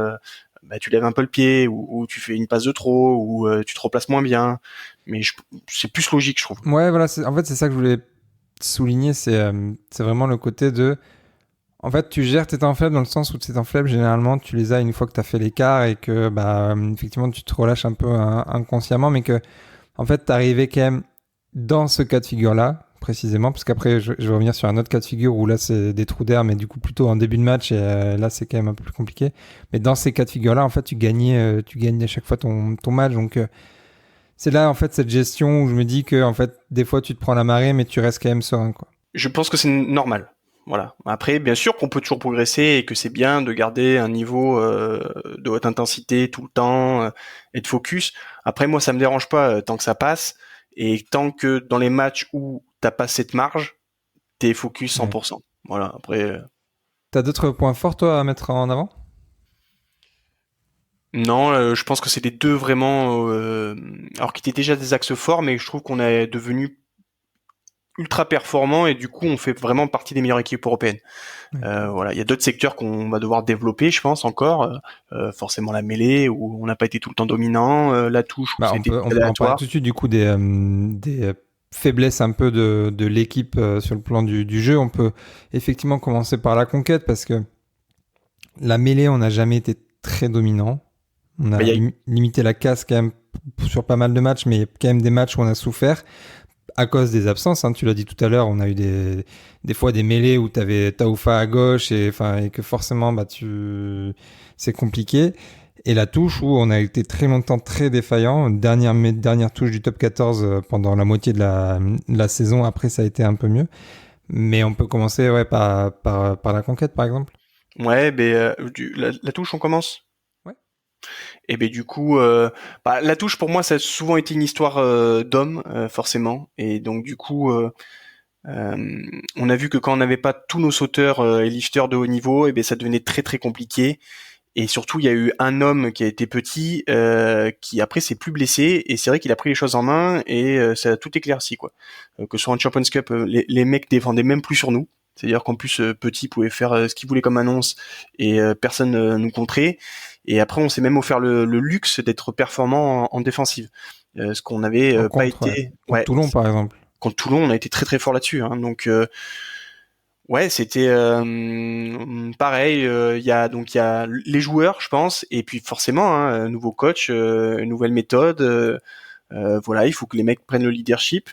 Bah, tu lèves un peu le pied ou tu fais une passe de trop ou tu te replaces moins bien, mais c'est plus logique, je trouve. Ouais, voilà. En fait, c'est ça que je voulais souligner. C'est vraiment le côté de. En fait, tu gères tes temps faibles dans le sens où tes temps faibles, généralement, tu les as une fois que tu as fait l'écart et que, bah, effectivement, tu te relâches un peu inconsciemment, mais que, en fait, tu arrivé quand même dans ce cas de figure-là, précisément, parce qu'après, je vais revenir sur un autre cas de figure où là, c'est des trous d'air, mais du coup, plutôt en début de match, et là, c'est quand même un peu plus compliqué. Mais dans ces cas de figure-là, en fait, tu gagnes à chaque fois ton match. Donc, c'est là, en fait, cette gestion où je me dis que, en fait, des fois, tu te prends la marée, mais tu restes quand même serein, quoi. Je pense que c'est normal. Voilà. Après, bien sûr qu'on peut toujours progresser et que c'est bien de garder un niveau de haute intensité tout le temps et de focus. Après, moi, ça me dérange pas tant que ça passe et tant que dans les matchs où t'as pas cette marge, t'es focus Ouais. 100%. Voilà. Après, T'as d'autres points forts, toi, à mettre en avant? non, je pense que c'est les deux vraiment, alors qui étaient déjà des axes forts, mais je trouve qu'on est devenu ultra performant et du coup on fait vraiment partie des meilleures équipes européennes. Ouais. Voilà, il y a d'autres secteurs qu'on va devoir développer, je pense encore. Forcément la mêlée où on n'a pas été tout le temps dominant, la touche où Bah, ça a été on peut en parler aléatoire. tout de suite du coup des faiblesses un peu de l'équipe sur le plan du jeu. On peut effectivement commencer par la conquête parce que la mêlée, on n'a jamais été très dominant. On Bah, a limité la casse quand même sur pas mal de matchs, mais il y a quand même des matchs où on a souffert à cause des absences. Hein. Tu l'as dit tout à l'heure, on a eu des fois des mêlées où tu avais Taoufa à gauche et que forcément bah, c'est compliqué. Et la touche où on a été très longtemps très défaillant. Dernière touche du top 14 pendant la moitié de la saison. Après, ça a été un peu mieux. Mais on peut commencer ouais, par la conquête, par exemple. ouais, la touche on commence. Ouais. Et ben du coup, la touche pour moi, ça a souvent été une histoire d'homme, forcément. Et donc du coup, on a vu que quand on n'avait pas tous nos sauteurs et lifters de haut niveau, et ben ça devenait très très compliqué. Et surtout, il y a eu un homme qui a été petit, qui après s'est plus blessé, et c'est vrai qu'il a pris les choses en main et ça a tout éclairci quoi. Que ce soit en Champions Cup, les mecs défendaient même plus sur nous. C'est-à-dire qu'en plus, Petit pouvait faire ce qu'il voulait comme annonce et personne nous contrait. Et après, on s'est même offert le luxe d'être performant en défensive, ce qu'on n'avait En pas contre, ouais. été. Contre Ouais, Toulon, par exemple. contre Toulon, on a été très très fort là-dessus. Hein. Donc ouais, c'était pareil. Il y a les joueurs, je pense, et puis forcément, hein, nouveau coach, nouvelle méthode. Voilà, il faut que les mecs prennent le leadership.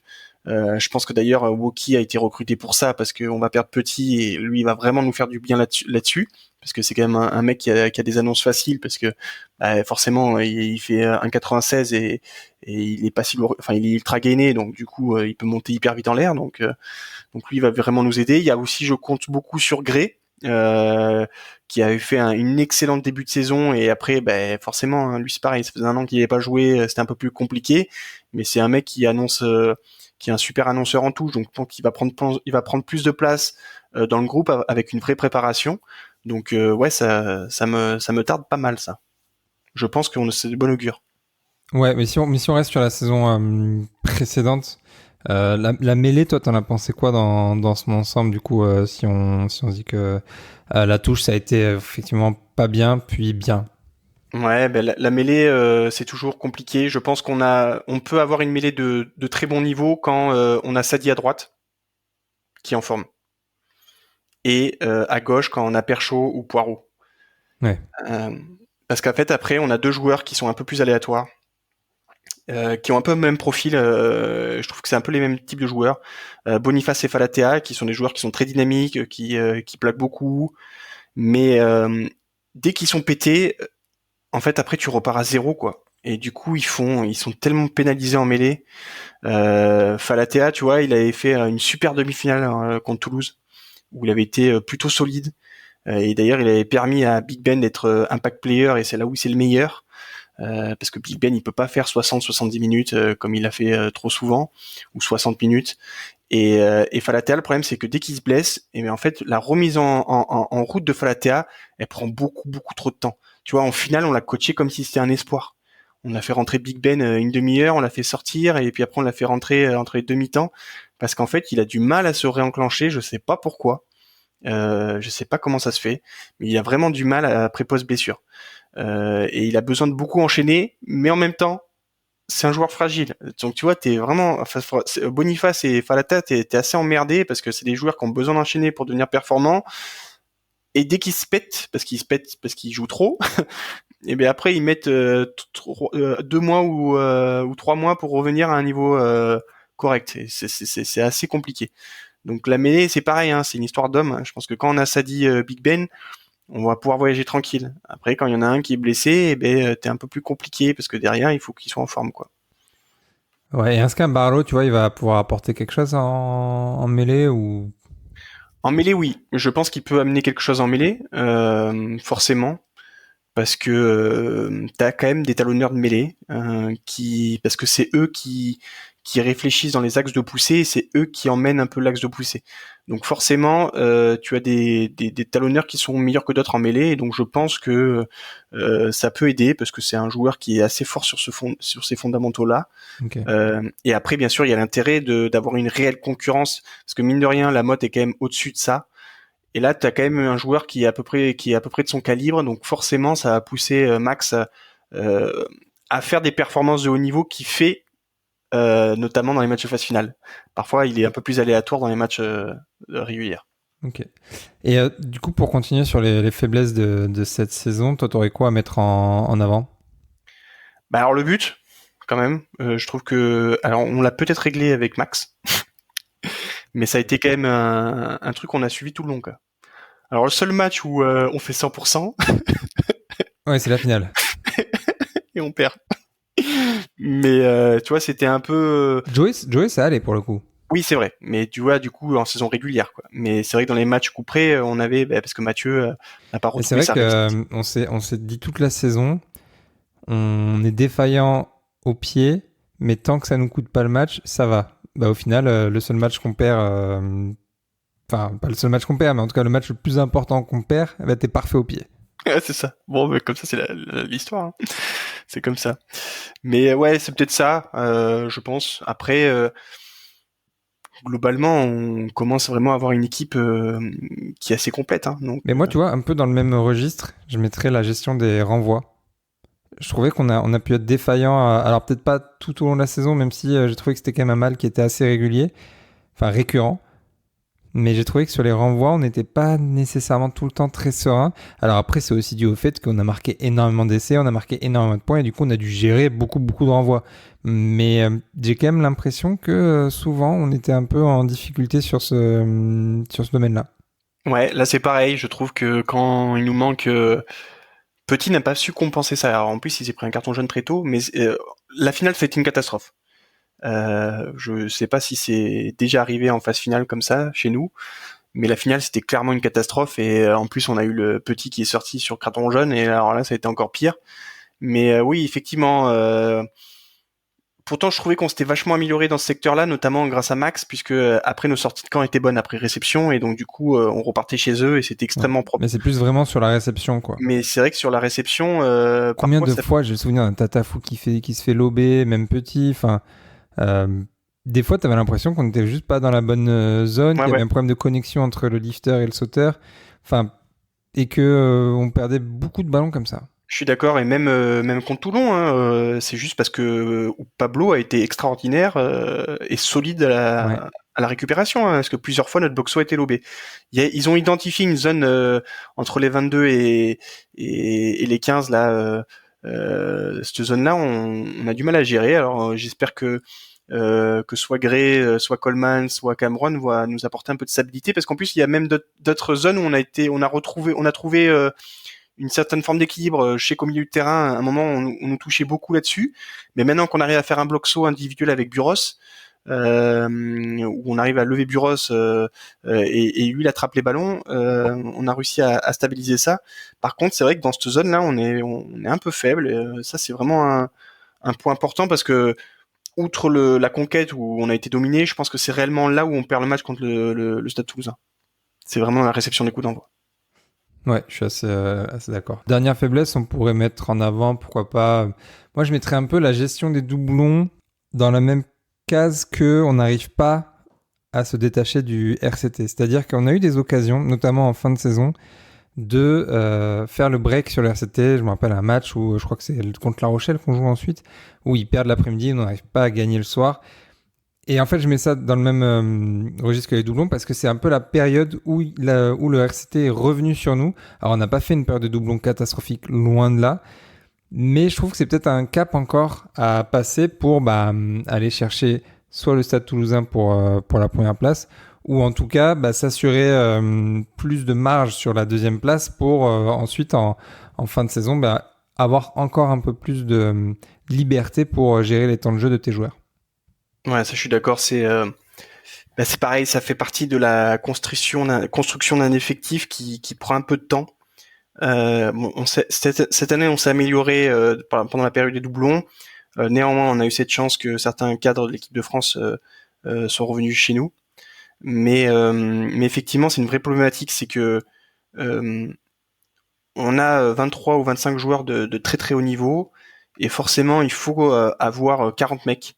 Je pense que d'ailleurs Woki a été recruté pour ça parce qu'on va perdre Petit et lui il va vraiment nous faire du bien là-dessus parce que c'est quand même un mec qui a des annonces faciles parce que forcément il fait 1,96 et il est pas si lourd, enfin il est ultra gainé donc du coup il peut monter hyper vite en l'air donc lui il va vraiment nous aider. Il y a aussi je compte beaucoup sur Gray. Qui avait fait une excellente début de saison et après forcément hein, lui c'est pareil, ça faisait un an qu'il n'avait pas joué, c'était un peu plus compliqué mais c'est un mec qui annonce qui est un super annonceur en touche, donc je pense qu'il va prendre plus de place dans le groupe avec une vraie préparation. Donc ouais, ça me tarde pas mal ça. Je pense que c'est de bon augure. Ouais, mais si on reste sur la saison précédente, la mêlée, toi, t'en as pensé quoi dans son ensemble, du coup, si on dit que la touche, ça a été effectivement pas bien, puis bien. Ouais, la mêlée c'est toujours compliqué. Je pense on peut avoir une mêlée de très bon niveau quand on a Sadi à droite qui est en forme et à gauche quand on a Perchaud ou Poirot. Ouais. Euh, Parce qu'en fait après on a deux joueurs qui sont un peu plus aléatoires. Qui ont un peu le même profil. Je trouve que c'est un peu les mêmes types de joueurs. Boniface et Falatea, qui sont des joueurs qui sont très dynamiques, qui plaquent beaucoup, mais dès qu'ils sont pétés, en fait après tu repars à zéro quoi. Et du coup ils sont tellement pénalisés en mêlée. Falatea, tu vois, il avait fait une super demi-finale contre Toulouse où il avait été plutôt solide. Et d'ailleurs il avait permis à Big Ben d'être impact player et c'est là où c'est le meilleur. Parce que Big Ben il peut pas faire 60-70 minutes comme il a fait trop souvent ou 60 minutes et Falatea le problème c'est que dès qu'il se blesse et bien en fait la remise en route de Falatea elle prend beaucoup trop de temps, tu vois. En finale on l'a coaché comme si c'était un espoir, on a fait rentrer Big Ben une demi-heure, on l'a fait sortir et puis après on l'a fait rentrer entre les demi-temps parce qu'en fait il a du mal à se réenclencher, je sais pas pourquoi. Je sais pas comment ça se fait mais il a vraiment du mal après post blessure. Et il a besoin de beaucoup enchaîner, mais en même temps, c'est un joueur fragile. Donc tu vois, t'es vraiment, enfin, Boniface et Falata, t'es assez emmerdé parce que c'est des joueurs qui ont besoin d'enchaîner pour devenir performants. Et dès qu'ils se pètent, parce qu'ils jouent trop, et bien après ils mettent 2 mois ou 3 mois pour revenir à un niveau correct. Et c'est assez compliqué. Donc la mêlée, c'est pareil, hein, c'est une histoire d'homme. Hein. Je pense que quand on a Sadi Big Ben, on va pouvoir voyager tranquille. Après, quand il y en a un qui est blessé, eh ben, t'es un peu plus compliqué parce que derrière, il faut qu'il soit en forme, quoi. Ouais, et Anscam Barlow, tu vois, il va pouvoir apporter quelque chose en mêlée ou... En mêlée, oui. Je pense qu'il peut amener quelque chose en mêlée, forcément, parce que t'as quand même des talonneurs de mêlée parce que c'est eux qui réfléchissent dans les axes de poussée et c'est eux qui emmènent un peu l'axe de poussée. Donc forcément, tu as des talonneurs qui sont meilleurs que d'autres en mêlée et donc je pense que ça peut aider parce que c'est un joueur qui est assez fort sur ces fondamentaux-là. Ok. Et après, bien sûr, il y a l'intérêt d'avoir une réelle concurrence parce que mine de rien, la motte est quand même au-dessus de ça. Et là, tu as quand même un joueur qui est à peu près de son calibre, donc forcément, ça va pousser Max à faire des performances de haut niveau qu'il fait notamment dans les matchs de phase finale. Parfois, il est un peu plus aléatoire dans les matchs réguliers. Ok. Et du coup, pour continuer sur les faiblesses de cette saison, toi, t'aurais quoi à mettre en avant? Bah alors le but, quand même, je trouve que, alors on l'a peut-être réglé avec Max, mais ça a été quand même un truc qu'on a suivi tout le long. Quoi. Alors le seul match où on fait 100% Ouais, c'est la finale. et on perd. Mais tu vois, c'était un peu. Joey, ça allait pour le coup. Oui, c'est vrai. Mais tu vois, du coup, en saison régulière, quoi. Mais c'est vrai que dans les matchs couperés, on avait, parce que Mathieu n'a pas Et c'est retrouvé vrai sa que réussite. on s'est dit toute la saison, on est défaillant au pied, mais tant que ça nous coûte pas le match, ça va. Bah, au final, le seul match qu'on perd, enfin, pas le seul match qu'on perd, mais en tout cas, le match le plus important qu'on perd, bah, t'es parfait au pied. Ouais, c'est ça. Bon, mais comme ça, c'est l'histoire. Hein. C'est comme ça. Mais ouais, c'est peut-être ça, je pense. Après, globalement, on commence vraiment à avoir une équipe qui est assez complète. Hein, donc, Mais moi, tu vois, un peu dans le même registre, je mettrais la gestion des renvois. Je trouvais on a pu être défaillant, alors peut-être pas tout au long de la saison, même si j'ai trouvé que c'était quand même un mal qui était assez régulier, enfin récurrent. Mais j'ai trouvé que sur les renvois, on n'était pas nécessairement tout le temps très serein. Alors après, c'est aussi dû au fait qu'on a marqué énormément d'essais, on a marqué énormément de points et du coup, on a dû gérer beaucoup, beaucoup de renvois. Mais j'ai quand même l'impression que souvent, on était un peu en difficulté sur ce domaine-là. ouais, là c'est pareil. Je trouve que quand il nous manque, Petit n'a pas su compenser ça. Alors, en plus, il s'est pris un carton jaune très tôt, mais la finale c'était une catastrophe. Je sais pas si c'est déjà arrivé en phase finale comme ça chez nous, mais la finale c'était clairement une catastrophe et en plus on a eu le Petit qui est sorti sur carton jaune et alors là ça a été encore pire. Mais oui, effectivement. Pourtant, je trouvais qu'on s'était vachement amélioré dans ce secteur-là, notamment grâce à Max, puisque après nos sorties de camp étaient bonnes après réception, et donc du coup, on repartait chez eux et c'était Ouais. extrêmement propre. Mais c'est plus vraiment sur la réception, quoi. Mais c'est vrai que sur la réception, Combien parfois, de fois j'ai le souvenir d'un Tatafou qui se fait lober, même petit. Enfin, euh, des fois, t'avais l'impression qu'on n'était juste pas dans la bonne zone, ouais, qu'il y avait ouais, un problème de connexion entre le lifter et le sauteur. Enfin, et que on perdait beaucoup de ballons comme ça. je suis d'accord, et même contre Toulon, hein, c'est juste parce que Pablo a été extraordinaire et solide Ouais. à la récupération, hein, parce que plusieurs fois notre boxo a été lobé. Ils ont identifié une zone entre les 22 et les 15 là. Cette zone-là, on a du mal à gérer. Alors j'espère que soit Gray, soit Coleman, soit Cameron va nous apporter un peu de stabilité, parce qu'en plus il y a même d'autres zones où on a trouvé une certaine forme d'équilibre. Je sais qu'au milieu de terrain, à un moment, on nous touchait beaucoup là-dessus, mais maintenant qu'on arrive à faire un bloc saut individuel avec Buros, où on arrive à lever Buros et lui il attrape les ballons, on a réussi à stabiliser ça. Par contre, c'est vrai que dans cette zone-là, on est un peu faible. Et, ça, c'est vraiment un point important parce que outre la conquête où on a été dominé, je pense que c'est réellement là où on perd le match contre le Stade Toulousain. C'est vraiment la réception des coups d'envoi. Ouais, je suis assez d'accord. Dernière faiblesse, on pourrait mettre en avant, pourquoi pas. Moi, je mettrais un peu la gestion des doublons dans la même case que on n'arrive pas à se détacher du RCT. C'est-à-dire qu'on a eu des occasions, notamment en fin de saison, de faire le break sur le RCT. Je me rappelle un match où je crois que c'est contre La Rochelle qu'on joue ensuite, où ils perdent l'après-midi, on n'arrive pas à gagner le soir. Et en fait, je mets ça dans le même registre que les doublons parce que c'est un peu la période où le RCT est revenu sur nous. Alors, on n'a pas fait une période de doublons catastrophique, loin de là. Mais je trouve que c'est peut-être un cap encore à passer pour aller chercher soit le Stade Toulousain pour la première place, ou en tout cas s'assurer plus de marge sur la deuxième place pour ensuite, en fin de saison, avoir encore un peu plus de liberté pour gérer les temps de jeu de tes joueurs. Ouais, ça je suis d'accord, c'est pareil, ça fait partie de la construction d'un effectif qui prend un peu de temps. Bon, cette année, on s'est amélioré pendant la période des doublons. Néanmoins, on a eu cette chance que certains cadres de l'équipe de France sont revenus chez nous. Mais effectivement, c'est une vraie problématique, c'est que euh, on a 23 ou 25 joueurs de très très haut niveau, et forcément, il faut avoir 40 mecs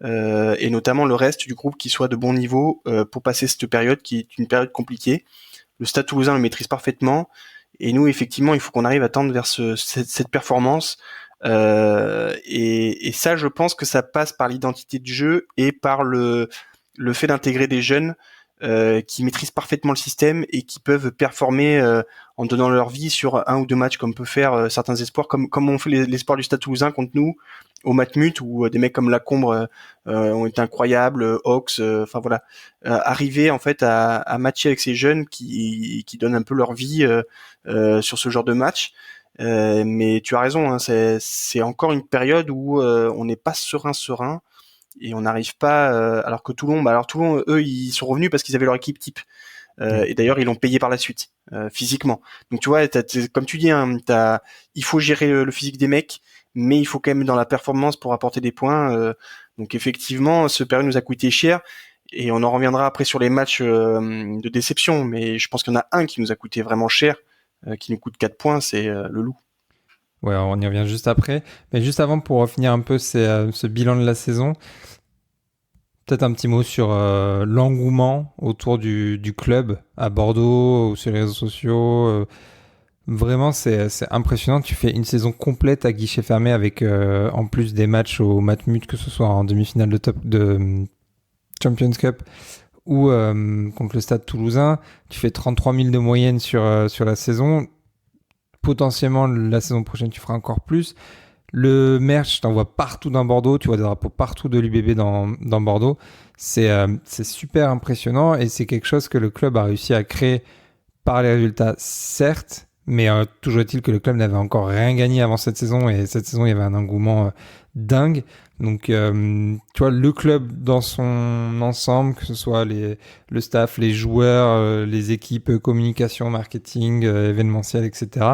et notamment le reste du groupe qui soit de bon niveau pour passer cette période qui est une période compliquée. Le Stade Toulousain le maîtrise parfaitement et nous effectivement il faut qu'on arrive à tendre vers cette performance et ça je pense que ça passe par l'identité de jeu et par le fait d'intégrer des jeunes qui maîtrisent parfaitement le système et qui peuvent performer en donnant leur vie sur un ou deux matchs comme peut faire certains espoirs comme on fait l'espoir du Stade Toulousain contre nous au Matmut où des mecs comme Lacombe ont été incroyables, Hawks, enfin voilà, arriver en fait à matcher avec ces jeunes qui donnent un peu leur vie sur ce genre de match. Mais tu as raison, hein, c'est encore une période où on n'est pas serein et on n'arrive pas. Alors que Toulon, alors Toulon, eux, ils sont revenus parce qu'ils avaient leur équipe type. Ouais. Et d'ailleurs, ils l'ont payé par la suite, physiquement. Donc tu vois, comme tu dis, hein, il faut gérer le physique des mecs, mais il faut quand même dans la performance pour apporter des points. Donc effectivement, ce pari nous a coûté cher. Et on en reviendra après sur les matchs de déception, mais je pense qu'il y en a un qui nous a coûté vraiment cher, qui nous coûte 4 points, c'est le Loup. Ouais, on y revient juste après. Mais juste avant, pour finir un peu ce bilan de la saison, peut-être un petit mot sur l'engouement autour du club à Bordeaux ou sur les réseaux sociaux. Vraiment, c'est impressionnant. Tu fais une saison complète à guichet fermé avec en plus des matchs au Matmut, que ce soit en demi-finale de Champions Cup ou contre le Stade Toulousain. Tu fais 33 000 de moyenne sur la saison. Potentiellement, la saison prochaine, tu feras encore plus. Le merch, t'en vois partout dans Bordeaux. Tu vois des drapeaux partout de l'UBB dans Bordeaux. C'est super impressionnant et c'est quelque chose que le club a réussi à créer par les résultats, certes, mais toujours est-il que le club n'avait encore rien gagné avant cette saison et cette saison, il y avait un engouement dingue. Donc, tu vois, le club dans son ensemble, que ce soit le staff, les joueurs, les équipes communication, marketing, événementiel, etc.,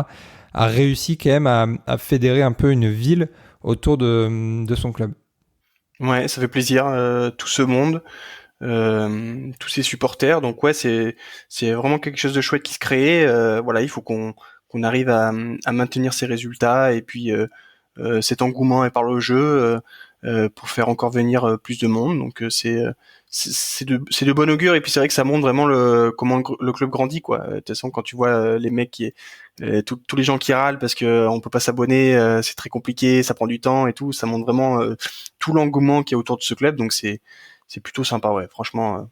a réussi quand même à fédérer un peu une ville autour de son club. Ouais, ça fait plaisir, tout ce monde, tous ces supporters. Donc ouais, c'est vraiment quelque chose de chouette qui se crée. Voilà, il faut qu'on arrive à maintenir ces résultats et puis cet engouement et par le jeu pour faire encore venir plus de monde. Donc c'est de bon augure et puis c'est vrai que ça montre vraiment comment le club grandit quoi. De toute façon quand tu vois les mecs tous les gens qui râlent parce que on peut pas s'abonner, c'est très compliqué, ça prend du temps et tout, ça montre vraiment tout l'engouement qu'il y a autour de ce club. Donc c'est plutôt sympa ouais, franchement.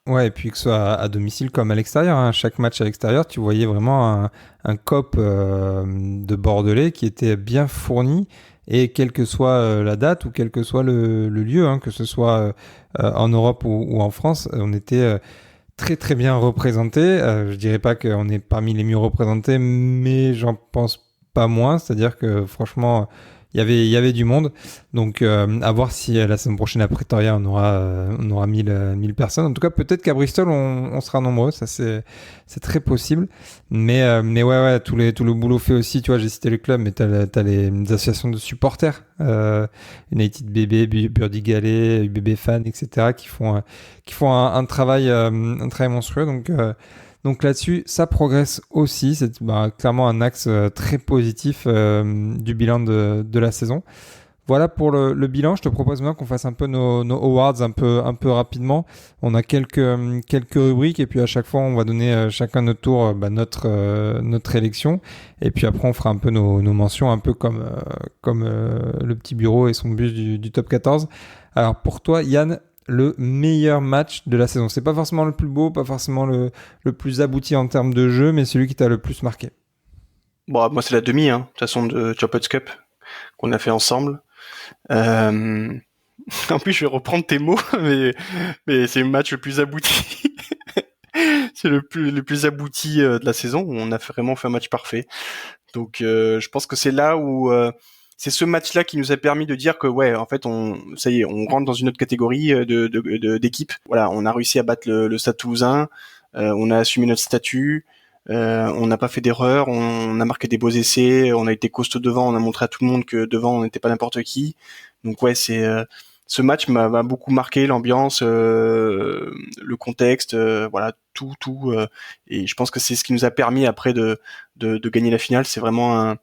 Ouais, et puis que ce soit à domicile comme à l'extérieur, hein. Chaque match à l'extérieur, tu voyais vraiment un COP de Bordelais qui était bien fourni. Et quelle que soit la date ou quel que soit le lieu, hein, que ce soit en Europe ou en France, on était très très bien représenté. Je dirais pas qu'on est parmi les mieux représentés, mais j'en pense pas moins. C'est-à-dire que franchement, il y avait du monde. Donc à voir si la semaine prochaine à Pretoria on aura 1000 personnes. En tout cas, peut-être qu'à Bristol on sera nombreux. Ça c'est très possible. Mais ouais tout le boulot fait aussi. Tu vois, j'ai cité le club, mais t'as les associations de supporters, United BB, Burdigalet, UBB Fan, etc. qui font un travail monstrueux. Donc là-dessus, ça progresse aussi. C'est clairement un axe très positif du bilan de la saison. Voilà pour le bilan. Je te propose maintenant qu'on fasse un peu nos awards un peu rapidement. On a quelques rubriques et puis à chaque fois, on va donner chacun notre tour notre élection. Et puis après, on fera un peu nos mentions, un peu comme le petit bureau et son bus du top 14. Alors pour toi, Yann, le meilleur match de la saison. C'est pas forcément le plus beau, pas forcément le plus abouti en termes de jeu, mais celui qui t'a le plus marqué. Bon, moi c'est la demi, hein, de toute façon de Champions Cup qu'on a fait ensemble. En plus, je vais reprendre tes mots, mais c'est le match le plus abouti. C'est le plus abouti de la saison où on a vraiment fait un match parfait. Donc, je pense que c'est là où c'est ce match-là qui nous a permis de dire que ouais, en fait, ça y est, on rentre dans une autre catégorie d'équipe. Voilà, on a réussi à battre le Stade Toulousain, on a assumé notre statut. On n'a pas fait d'erreur, on a marqué des beaux essais, on a été costaud devant, on a montré à tout le monde que devant on n'était pas n'importe qui. Donc ouais, ce match m'a beaucoup marqué, l'ambiance, le contexte, voilà tout, et je pense que c'est ce qui nous a permis après de gagner la finale. C'est vraiment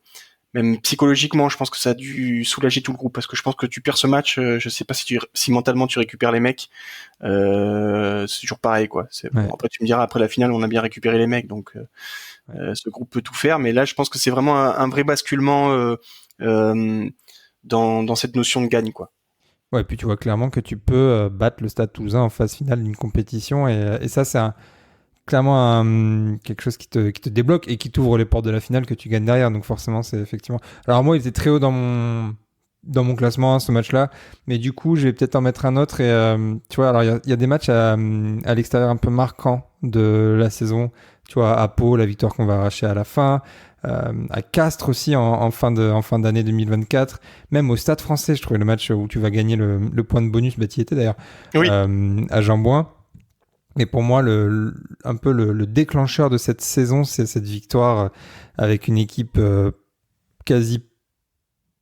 même psychologiquement, je pense que ça a dû soulager tout le groupe parce que je pense que tu perds ce match, je sais pas si mentalement tu récupères les mecs, c'est toujours pareil quoi. Ouais. Bon, après tu me diras après la finale on a bien récupéré les mecs donc ce groupe peut tout faire, mais là je pense que c'est vraiment un vrai basculement dans cette notion de gagne quoi. Ouais, puis tu vois clairement que tu peux battre le Stade Toulousain en phase finale d'une compétition et ça c'est clairement quelque chose qui te débloque et qui t'ouvre les portes de la finale que tu gagnes derrière. Donc forcément, c'est effectivement. Alors moi, il était très haut dans mon classement, ce match-là. Mais du coup, je vais peut-être en mettre un autre. Et tu vois, alors il y a des matchs à l'extérieur un peu marquants de la saison. Tu vois, à Pau, la victoire qu'on va arracher à la fin. À Castres aussi en fin d'année 2024. Même au Stade Français, je trouvais le match où tu vas gagner le point de bonus. Bah, tu y étais d'ailleurs. Oui. À Jean-Bouin. Et pour moi, un peu le déclencheur de cette saison, c'est cette victoire avec une équipe quasi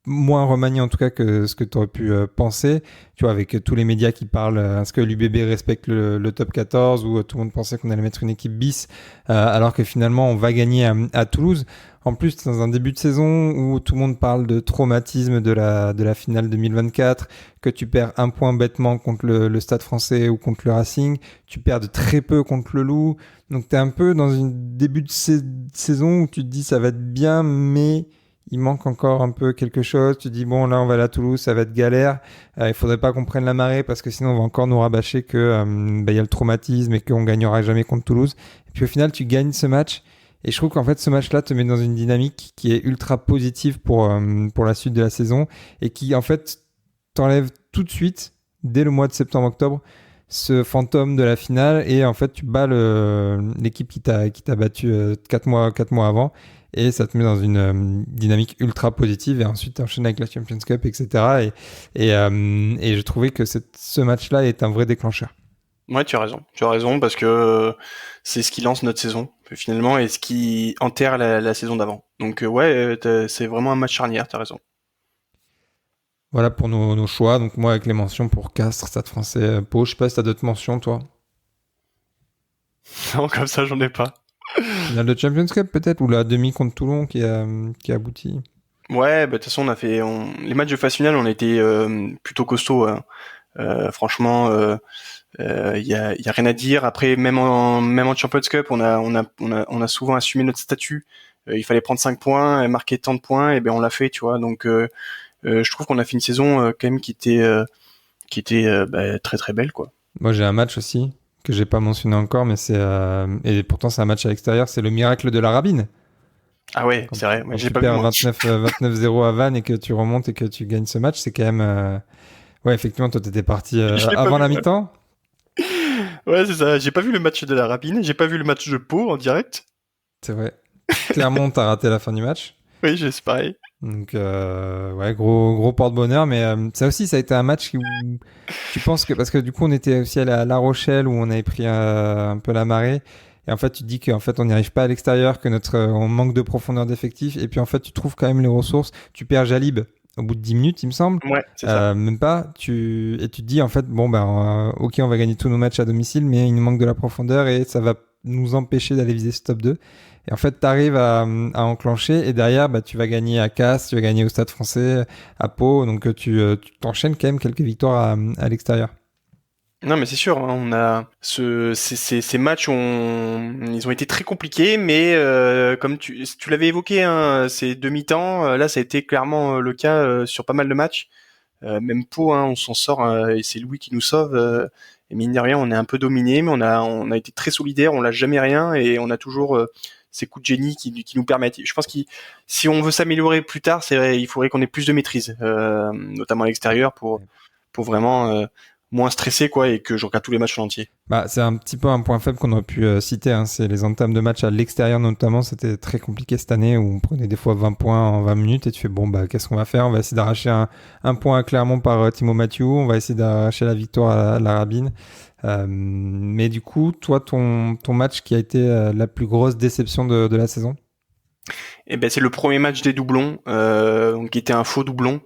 moins remanié en tout cas que ce que tu aurais pu penser, tu vois, avec tous les médias qui parlent est-ce que l'UBB respecte le top 14 ou tout le monde pensait qu'on allait mettre une équipe bis alors que finalement on va gagner à Toulouse. En plus, dans un début de saison où tout le monde parle de traumatisme de la finale 2024, que tu perds un point bêtement contre le Stade Français ou contre le Racing, tu perds de très peu contre le Loup. Donc tu es un peu dans un début de saison où tu te dis ça va être bien, mais il manque encore un peu quelque chose. Tu te dis bon, là on va aller à Toulouse, ça va être galère. Il faudrait pas qu'on prenne la marée parce que sinon on va encore nous rabâcher que y a le traumatisme et qu'on gagnera jamais contre Toulouse. Et puis au final, tu gagnes ce match. Et je trouve qu'en fait, ce match-là te met dans une dynamique qui est ultra positive pour la suite de la saison et qui, en fait, t'enlève tout de suite, dès le mois de septembre-octobre, ce fantôme de la finale et en fait, tu bats l'équipe qui t'a battu 4 mois avant et ça te met dans une dynamique ultra positive et ensuite t'enchaînes avec la Champions Cup, etc. Et je trouvais que ce match-là est un vrai déclencheur. Ouais, tu as raison parce que c'est ce qui lance notre saison finalement et ce qui enterre la saison d'avant. Donc c'est vraiment un match charnière, t'as raison. Voilà pour nos choix. Donc moi avec les mentions pour Castres, Stade Français, Pau. Je sais pas si t'as d'autres mentions toi. Non, comme ça j'en ai pas. Finale de Champions Cup peut-être ou la demi contre Toulon qui aboutit. Ouais, bah de toute façon les matchs de phase finale on a été plutôt costauds. Hein. Franchement, y a rien à dire. Après, même en Champions Cup, on a souvent assumé notre statut. Il fallait prendre 5 points, et marquer tant de points, et ben on l'a fait, tu vois. Donc, je trouve qu'on a fait une saison quand même qui était très très belle, quoi. Moi, j'ai un match aussi que j'ai pas mentionné encore, mais et pourtant c'est un match à l'extérieur. C'est le miracle de la Rabine. Ah ouais, c'est vrai. Quand J'ai tu pas vu perds moi. 29-0 à Vannes et que tu remontes et que tu gagnes ce match, c'est quand même. Ouais, effectivement, toi, t'étais parti Je l'ai pas avant vu, la ouais. mi-temps. Ouais, c'est ça. J'ai pas vu le match de la Rapine. J'ai pas vu le match de Pau en direct. C'est vrai. Clairement, t'as raté la fin du match. Oui, c'est pareil. Donc, ouais, gros porte-bonheur. Mais ça aussi, ça a été un match où tu penses que. Parce que du coup, on était aussi à La Rochelle où on avait pris un peu la marée. Et en fait, tu te dis qu'en fait, on n'y arrive pas à l'extérieur, que on manque de profondeur d'effectif. Et puis, en fait, tu trouves quand même les ressources. Tu perds Jalib au bout de 10 minutes, il me semble. Ouais, c'est ça. Même pas. Et tu te dis, en fait, bon, ben, ok, on va gagner tous nos matchs à domicile, mais il nous manque de la profondeur et ça va nous empêcher d'aller viser ce top 2. Et en fait, tu arrives à enclencher et derrière, bah, tu vas gagner à Castres, tu vas gagner au Stade Français, à Pau. Donc, tu t'enchaînes quand même quelques victoires à l'extérieur. Non, mais c'est sûr, hein, on a ces matchs ils ont été très compliqués, mais comme tu l'avais évoqué, hein, ces demi-temps, là, ça a été clairement le cas sur pas mal de matchs. Même Pau, hein, on s'en sort et c'est Louis qui nous sauve. Et mine de rien, on est un peu dominé, mais on a été très solidaire, on lâche jamais rien et on a toujours ces coups de génie qui nous permettent. Je pense que si on veut s'améliorer plus tard, c'est vrai, il faudrait qu'on ait plus de maîtrise, notamment à l'extérieur pour vraiment moins stresser quoi et que je regarde tous les matchs en entier. Bah, c'est un petit peu un point faible qu'on aurait pu citer. Hein. C'est les entames de match à l'extérieur notamment. C'était très compliqué cette année où on prenait des fois 20 points en 20 minutes et tu fais bon, bah, qu'est-ce qu'on va faire? On va essayer d'arracher un point à Clermont par Timo Mathieu. On va essayer d'arracher la victoire à la Rabine. Mais du coup, toi, ton match qui a été la plus grosse déception de la saison? Et ben c'est le premier match des doublons, qui était un faux doublon,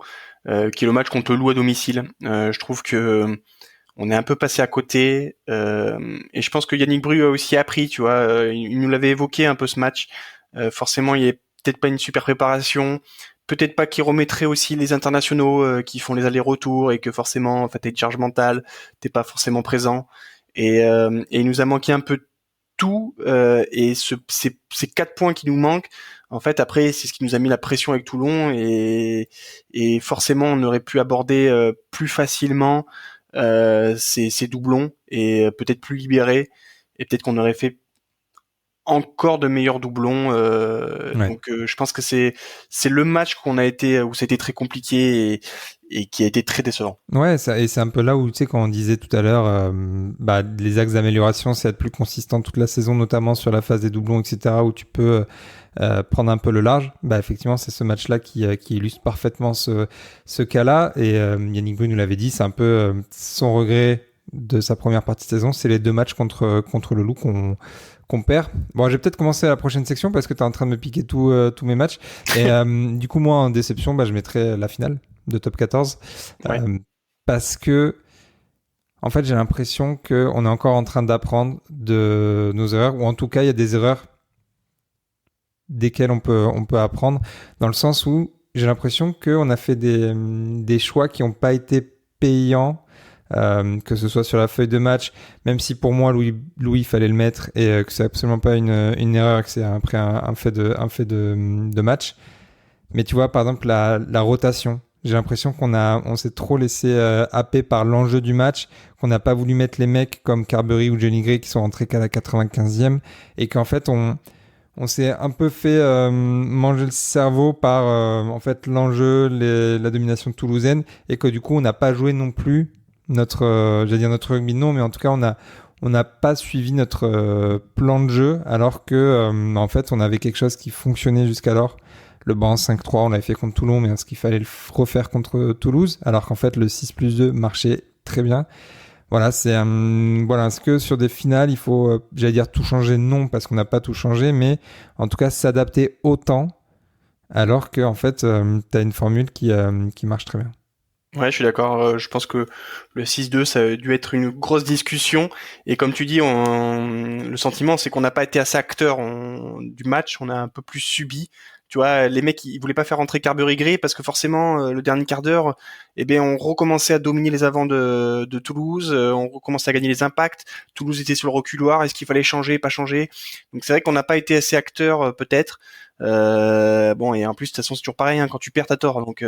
qui est le match contre le Loup à domicile. Je trouve que on est un peu passé à côté, et je pense que Yannick Bru a aussi appris, tu vois, il nous l'avait évoqué un peu ce match. Forcément, il y a peut-être pas une super préparation, peut-être pas qu'il remettrait aussi les internationaux qui font les allers-retours et que forcément, en fait, t'as une charge mentale, t'es pas forcément présent, et il nous a manqué un peu de tout, et ces 4 points qui nous manquent. En fait, après, c'est ce qui nous a mis la pression avec Toulon et forcément, on aurait pu aborder plus facilement ces doublons et peut-être plus libérés et peut-être qu'on aurait fait encore de meilleurs doublons. Ouais. Donc, je pense que c'est le match où ça a été très compliqué et qui a été très décevant. Ouais, et c'est un peu là où, tu sais, quand on disait tout à l'heure, bah, les axes d'amélioration, c'est être plus consistant toute la saison, notamment sur la phase des doublons, etc., où tu peux prendre un peu le large. Bah, effectivement, c'est ce match-là qui illustre parfaitement ce cas-là. Et Yannick Bru nous l'avait dit, c'est un peu son regret de sa première partie de saison, c'est les 2 matchs contre le Loup qu'on perd. Bon, je vais peut-être commencer la prochaine section parce que tu es en train de me piquer tous mes matchs. Et du coup, moi, en déception, je mettrais la finale de top 14. Ouais. Parce que, en fait, j'ai l'impression qu'on est encore en train d'apprendre de nos erreurs, ou en tout cas, il y a des erreurs desquelles on peut apprendre, dans le sens où j'ai l'impression qu'on a fait des choix qui n'ont pas été payants, que ce soit sur la feuille de match, même si pour moi Louis il fallait le mettre et que c'est absolument pas une erreur, que c'est après un fait de match. Mais tu vois, par exemple, la rotation, j'ai l'impression on s'est trop laissé happer par l'enjeu du match, qu'on n'a pas voulu mettre les mecs comme Carberry ou Johnny Gray qui sont rentrés qu'à la 95e, et qu'en fait on s'est un peu fait manger le cerveau par en fait l'enjeu, la domination toulousaine, et que du coup on n'a pas joué non plus notre rugby, non, mais en tout cas on n'a pas suivi notre plan de jeu, alors que en fait on avait quelque chose qui fonctionnait jusqu'alors. Le banc 5-3 on l'avait fait contre Toulon, mais est-ce qu'il fallait le refaire contre Toulouse, alors qu'en fait le 6+2 marchait très bien. Voilà, est-ce que sur des finales, il faut, tout changer? Non, parce qu'on n'a pas tout changé, mais en tout cas, s'adapter autant, alors que, en fait, tu as une formule qui marche très bien. Ouais, je suis d'accord. Je pense que le 6-2, ça a dû être une grosse discussion. Et comme tu dis, le sentiment, c'est qu'on n'a pas été assez acteur du match. On a un peu plus subi. Tu vois, les mecs, ils voulaient pas faire rentrer Carberry Gray parce que forcément, le dernier quart d'heure, on recommençait à dominer les avants de Toulouse. On recommençait à gagner les impacts. Toulouse était sur le reculoir. Est-ce qu'il fallait changer, pas changer? Donc c'est vrai qu'on n'a pas été assez acteur, peut-être. Bon, et en plus, de toute façon, c'est toujours pareil, hein, quand tu perds, t'as tort. Donc,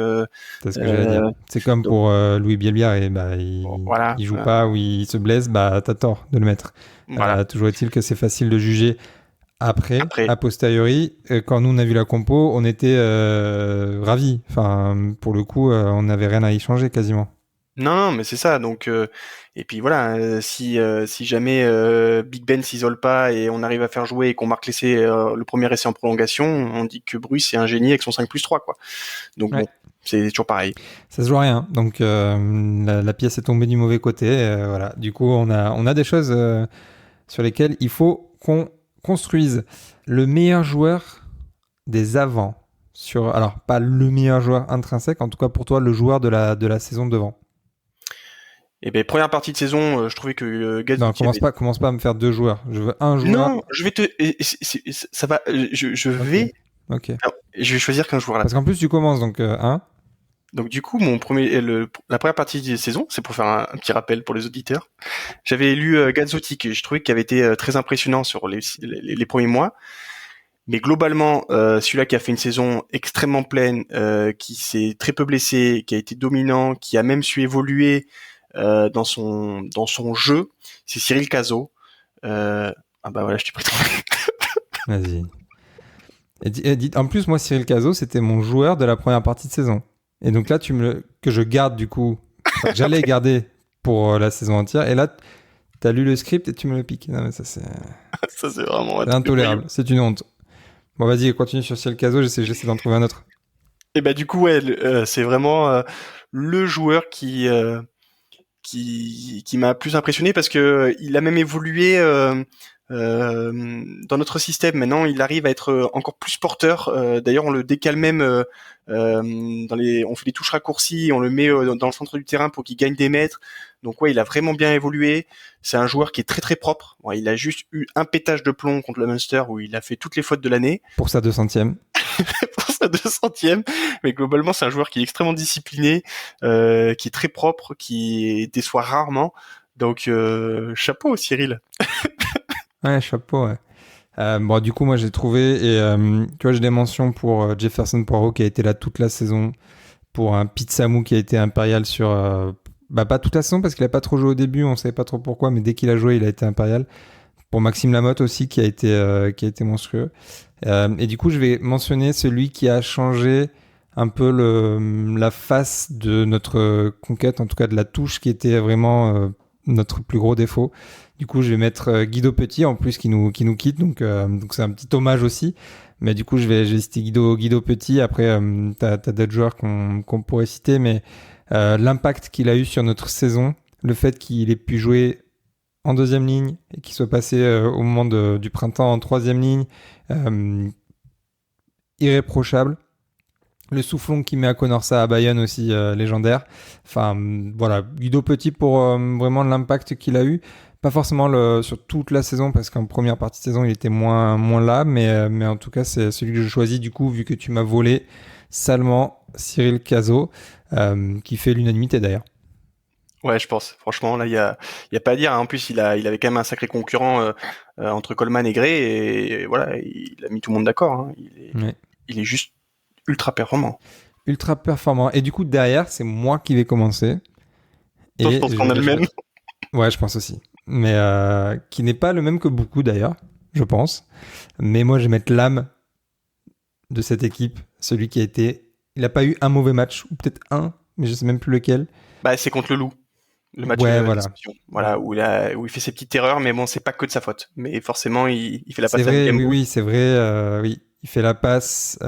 c'est ce que j'allais dire. C'est comme pour Louis Bielbière, et il joue pas ou il se blesse, t'as tort de le mettre. Voilà. Toujours est-il que c'est facile de juger après, a posteriori. Quand nous on a vu la compo, on était ravis. Enfin, pour le coup, on n'avait rien à y changer quasiment. Non, mais c'est ça. Donc, et puis voilà, si jamais Big Ben s'isole pas et on arrive à faire jouer et qu'on marque le premier essai en prolongation, on dit que Bruce c'est un génie avec son 5+3, quoi. Donc bon, c'est toujours pareil. Ça se joue à rien. Donc la pièce est tombée du mauvais côté. Voilà. Du coup, on a des choses sur lesquelles il faut qu'on construise. Le meilleur joueur des avants alors pas le meilleur joueur intrinsèque, en tout cas pour toi le joueur de la saison devant. Première partie de saison, je trouvais que Gazzouti... Non, commence pas à me faire 2 joueurs. Je veux un joueur. Non, je vais ça va. Je vais. Ok. Alors, je vais choisir qu'un joueur là. Parce qu'en plus tu commences donc Donc du coup, la première partie de saison, c'est pour faire un petit rappel pour les auditeurs. J'avais élu Gazzotti, que je trouvais qu'il avait été très impressionnant sur les premiers mois. Mais globalement, celui-là qui a fait une saison extrêmement pleine, qui s'est très peu blessé, qui a été dominant, qui a même su évoluer dans son jeu, c'est Cyril Cazot. Voilà, je t'ai pris trop. Vas-y. En plus, moi, Cyril Cazot, c'était mon joueur de la première partie de saison. Et donc là, que je garde du coup, j'allais garder pour la saison entière. Et là, t'as lu le script et tu me le piques. Non, mais ça, c'est vraiment intolérable. C'est une honte. Bon, vas-y, continue sur Cyril Cazot. J'essaie d'en trouver un autre. Et du coup, ouais, c'est vraiment le joueur qui m'a plus impressionné parce que il a même évolué dans notre système. Maintenant, il arrive à être encore plus porteur. D'ailleurs, on le décale même on fait des touches raccourcies, on le met dans le centre du terrain pour qu'il gagne des mètres. Donc ouais, il a vraiment bien évolué. C'est un joueur qui est très très propre. Ouais, il a juste eu un pétage de plomb contre le Munster où il a fait toutes les fautes de l'année. Pour sa 200e. Pour sa 200e. Mais globalement, c'est un joueur qui est extrêmement discipliné, qui est très propre, qui déçoit rarement. Donc chapeau Cyril. Ouais, chapeau, ouais. Du coup, moi, j'ai trouvé, et tu vois, j'ai des mentions pour Jefferson Poirot qui a été là toute la saison, pour un Pete Samu qui a été impérial sur, pas toute la saison parce qu'il a pas trop joué au début, on savait pas trop pourquoi, mais dès qu'il a joué, il a été impérial. Pour Maxime Lamotte aussi qui a été monstrueux. Et du coup, je vais mentionner celui qui a changé un peu la face de notre conquête, en tout cas de la touche, qui était vraiment notre plus gros défaut. Du coup, je vais mettre Guido Petit, en plus, qui nous quitte. Donc c'est un petit hommage aussi. Mais du coup, je vais citer Guido Petit. Après, t'as d'autres joueurs qu'on pourrait citer. Mais l'impact qu'il a eu sur notre saison, le fait qu'il ait pu jouer en deuxième ligne et qu'il soit passé au moment du printemps en troisième ligne, irréprochable. Le soufflon qu'il met à Konorsa à Bayonne aussi, légendaire. Enfin, voilà, Guido Petit pour vraiment l'impact qu'il a eu. Pas forcément sur toute la saison, parce qu'en première partie de saison, il était moins là, mais en tout cas, c'est celui que je choisis, du coup, vu que tu m'as volé salement Cyril Cazot, qui fait l'unanimité d'ailleurs. Ouais, je pense. Franchement, là, il y a pas à dire. En plus, il avait quand même un sacré concurrent entre Coleman et Gray, et voilà, il a mis tout le monde d'accord. Hein. Ouais. Il est juste ultra performant. Ultra performant. Et du coup, derrière, c'est moi qui vais commencer. Toi, je Et pense qu'on a le même. Ouais, je pense aussi. Mais qui n'est pas le même que beaucoup d'ailleurs, je pense. Mais moi, je vais mettre l'âme de cette équipe, celui qui a été. Il n'a pas eu un mauvais match, ou peut-être un, mais je sais même plus lequel. Bah, c'est contre le Loup, le match Ouais, voilà. d'exception. Voilà, où il fait ses petites erreurs, mais bon, c'est pas que de sa faute. Mais forcément, il fait la C'est passe à vrai, Ngambous, oui, c'est vrai. Oui, il fait la passe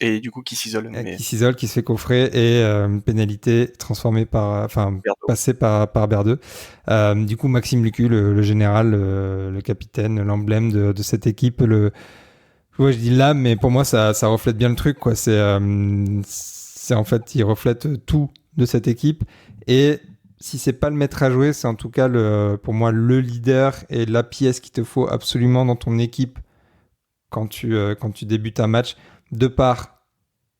et du coup, qui s'isole. Mais qui s'isole, qui se fait coffrer et une pénalité transformée enfin, Berdo. passée par Berdeux. Du coup, Maxime Lucu, le général, le capitaine, l'emblème de cette équipe, ouais, je dis l'âme, mais pour moi, ça reflète bien le truc, quoi. C'est en fait, il reflète tout de cette équipe. Et si c'est pas le maître à jouer, c'est en tout cas pour moi le leader et la pièce qu'il te faut absolument dans ton équipe quand tu débutes un match, de par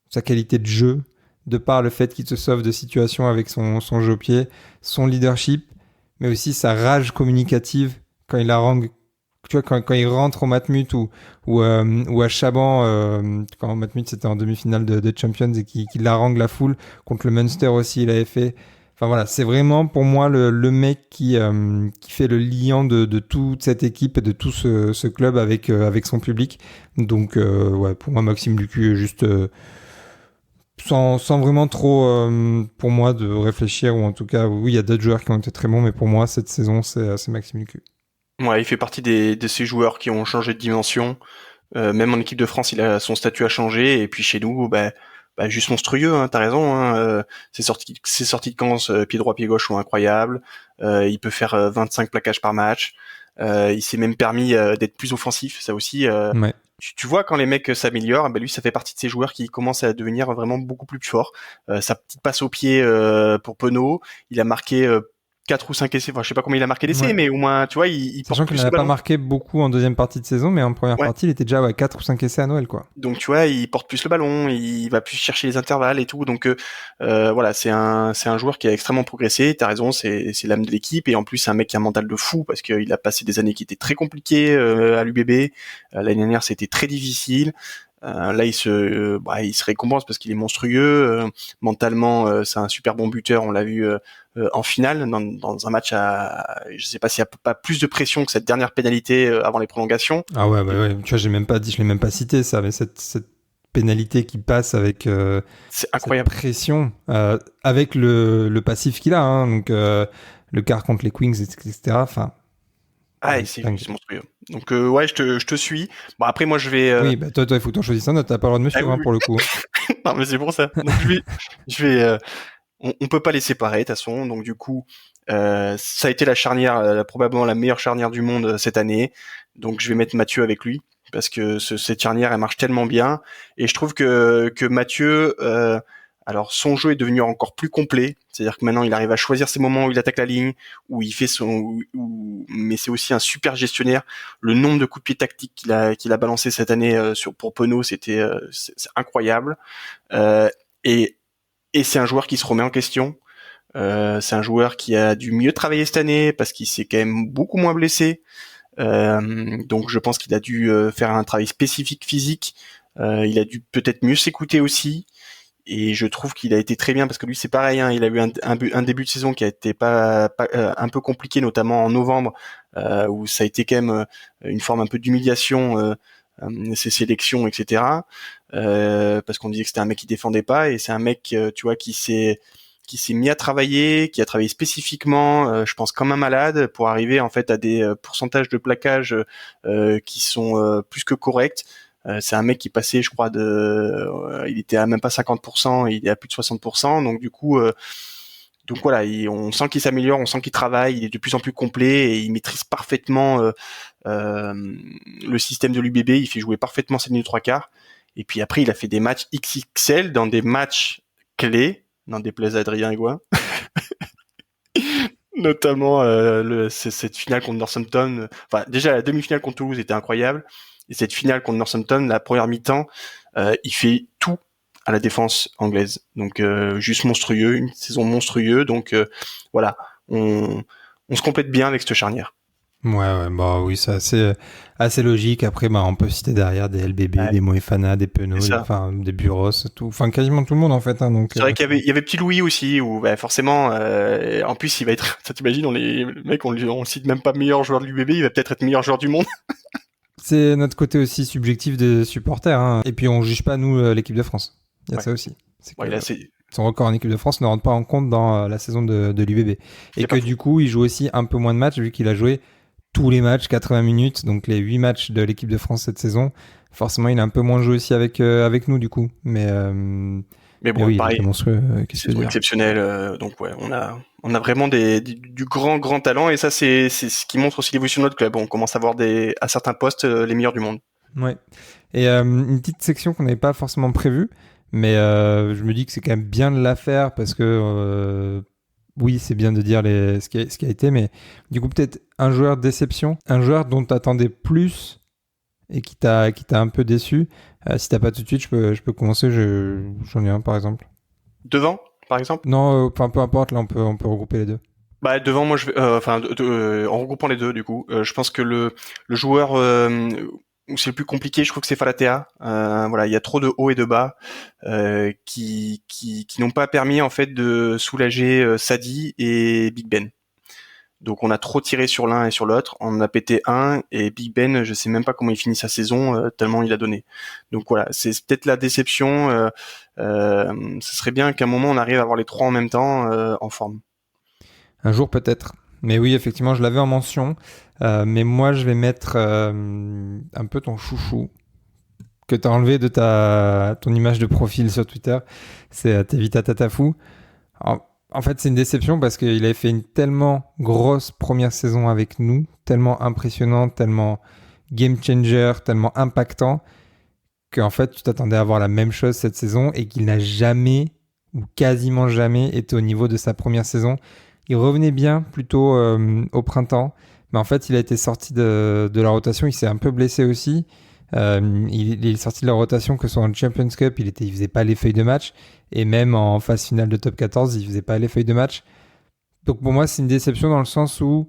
sa qualité de jeu, de par le fait qu'il te sauve de situations avec son jeu au pied, son leadership, mais aussi sa rage communicative quand il harangue. Tu vois, quand il rentre au Matmut ou à Chaban, quand Matmut c'était en demi-finale de Champions et qu'il harangue la foule, contre le Munster aussi, il avait fait. Enfin voilà, c'est vraiment pour moi le mec qui fait le liant de toute cette équipe et de tout ce club avec son public. Donc, ouais, pour moi, Maxime Lucu est juste. Sans vraiment trop, pour moi, de réfléchir, ou en tout cas, oui, il y a d'autres joueurs qui ont été très bons, mais pour moi, cette saison, c'est Maxime Lucu. Ouais, il fait partie de ces joueurs qui ont changé de dimension. Même en équipe de France, son statut a changé. Et puis chez nous, juste monstrueux. Hein, t'as raison. Hein, ses sorties de camp, pied droit, pied gauche sont incroyables. Il peut faire 25 plaquages par match. Il s'est même permis d'être plus offensif. Ça aussi. Ouais. Tu vois quand les mecs s'améliorent, lui ça fait partie de ces joueurs qui commencent à devenir vraiment beaucoup plus forts. Sa petite passe au pied pour Penaud, il a marqué 4 ou 5 essais, enfin je sais pas combien il a marqué d'essais, Ouais. mais au moins tu vois il porte Sachant qu'il plus le n'avait pas ballon. marqué beaucoup en deuxième partie de saison, mais en première Ouais. partie, il était déjà à 4 ou 5 essais à Noël, quoi. Donc tu vois il porte plus le ballon, il va plus chercher les intervalles et tout. Donc voilà c'est un joueur qui a extrêmement progressé. T'as raison, c'est l'âme de l'équipe, et en plus c'est un mec qui a un mental de fou parce qu'il a passé des années qui étaient très compliquées à l'UBB. L'année dernière c'était très difficile. Là, il se récompense parce qu'il est monstrueux. Mentalement, c'est un super bon buteur. On l'a vu en finale dans un match je sais pas s'il y a pas plus de pression que cette dernière pénalité avant les prolongations. Ah ouais, Et ouais. Tu vois, j'ai même pas dit, je l'ai même pas cité, ça, mais cette pénalité qui passe avec c'est cette incroyable. pression, avec le passif qu'il a, hein, donc le quart contre les Queens, etc. Enfin, Ah, et dingue, c'est dingue. c'est monstrueux. Donc ouais, je te suis. Bon après moi je vais. Oui, bah toi, il faut que t'en choisisses un autre, t'as pas le droit de me Ah suivre, oui, hein, pour le coup. oui. Non mais c'est pour ça. Donc je vais. On peut pas les séparer de toute façon. Donc du coup, ça a été la charnière, probablement la meilleure charnière du monde cette année. Donc je vais mettre Mathieu avec lui parce que cette charnière elle marche tellement bien, et je trouve que Mathieu, alors son jeu est devenu encore plus complet. C'est-à-dire que maintenant il arrive à choisir ses moments où il attaque la ligne, où il fait mais c'est aussi un super gestionnaire. Le nombre de coups de pied tactiques qu'il a balancé cette année pour Penaud, c'est incroyable. Et c'est un joueur qui se remet en question. C'est un joueur qui a dû mieux travailler cette année parce qu'il s'est quand même beaucoup moins blessé. Donc je pense qu'il a dû faire un travail spécifique physique. Il a dû peut-être mieux s'écouter aussi. Et je trouve qu'il a été très bien parce que lui c'est pareil. Hein, il a eu un début de saison qui a été un peu compliqué, notamment en novembre, où ça a été quand même une forme un peu d'humiliation. Ses sélections, etc. Parce qu'on disait que c'était un mec qui défendait pas, et c'est un mec, tu vois, qui s'est mis à travailler, qui a travaillé spécifiquement, je pense comme un malade, pour arriver en fait à des pourcentages de plaquage qui sont plus que corrects. C'est un mec qui passait, je crois, il était à même pas 50%, il est à plus de 60%. Donc du coup, Donc voilà, on sent qu'il s'améliore, on sent qu'il travaille, il est de plus en plus complet et il maîtrise parfaitement le système de l'UBB. Il fait jouer parfaitement ses lignes de trois quarts. Et puis après, il a fait des matchs XXL dans des matchs clés, n'en déplaise à Adrien Aigouin. Notamment cette finale contre Northampton. Enfin, déjà la demi-finale contre Toulouse était incroyable. Et cette finale contre Northampton, la première mi-temps, il fait tout à la défense anglaise. Donc juste monstrueux, une saison monstrueuse. Donc voilà, on se complète bien avec cette charnière. Ouais, bah oui, c'est assez logique. Après, bah, on peut citer derrière des LBB, Ouais, des Moefana, des c'est Penaud, ça. enfin des Buros, tout, enfin quasiment tout le monde en fait. Hein, donc, C'est vrai qu'il y avait Petit Louis aussi, où bah, forcément, en plus il va être, ça t'imagines, les mecs, on le cite même pas meilleur joueur de l'UBB, il va peut-être être meilleur joueur du monde. c'est notre côté aussi subjectif des supporters. Hein. Et puis on juge pas nous l'équipe de France. Il y a Ouais, ça aussi. C'est que ouais là c'est son record en équipe de France ne rentre pas en compte dans la saison de l'UBB. Et que pas faux. du coup, il joue aussi un peu moins de matchs vu qu'il a joué tous les matchs, 80 minutes, donc les 8 matchs de l'équipe de France cette saison. Forcément, il a un peu moins joué aussi avec nous du coup. Mais Mais bon, oui, il pareil, était monstrueux. Qu'est-ce que je saison veux dire? exceptionnelle, donc ouais, on a vraiment du grand talent, et ça c'est ce qui montre aussi l'évolution de notre club. On commence à avoir à certains postes les meilleurs du monde. Ouais. Et une petite section qu'on n'avait pas forcément prévue, mais je me dis que c'est quand même bien de la faire parce que oui, c'est bien de dire ce qui a été, mais du coup, peut-être un joueur déception, un joueur dont tu attendais plus et qui t'a un peu déçu. Si t'as pas tout de suite, je peux commencer. J'en ai un par exemple. Devant, par exemple. Non, enfin peu importe, là on peut regrouper les deux. Bah devant, moi enfin en regroupant les deux du coup, je pense que le joueur où c'est le plus compliqué, je trouve que c'est Falatea. Voilà, il y a trop de hauts et de bas qui n'ont pas permis en fait de soulager Sadi et Big Ben. Donc on a trop tiré sur l'un et sur l'autre, on en a pété un, et Big Ben, je sais même pas comment il finit sa saison tellement il a donné. Donc voilà, c'est peut-être la déception. Ce serait bien qu'à un moment on arrive à avoir les trois en même temps en forme. Un jour peut-être. Mais oui, effectivement, je l'avais en mention. Mais moi, je vais mettre un peu ton chouchou que tu as enlevé de ton image de profil sur Twitter. C'est Tevita Tatafou. En fait, c'est une déception parce qu'il avait fait une tellement grosse première saison avec nous, tellement impressionnante, tellement game changer, tellement impactant, qu'en fait, tu t'attendais à avoir la même chose cette saison et qu'il n'a jamais, ou quasiment jamais, été au niveau de sa première saison. Il revenait bien plutôt au printemps, mais en fait, il a été sorti de la rotation. Il s'est un peu blessé aussi. Il est sorti de la rotation, que ce soit en Champions Cup, il faisait pas les feuilles de match, et même en phase finale de top 14, il faisait pas les feuilles de match. Donc pour moi, c'est une déception dans le sens où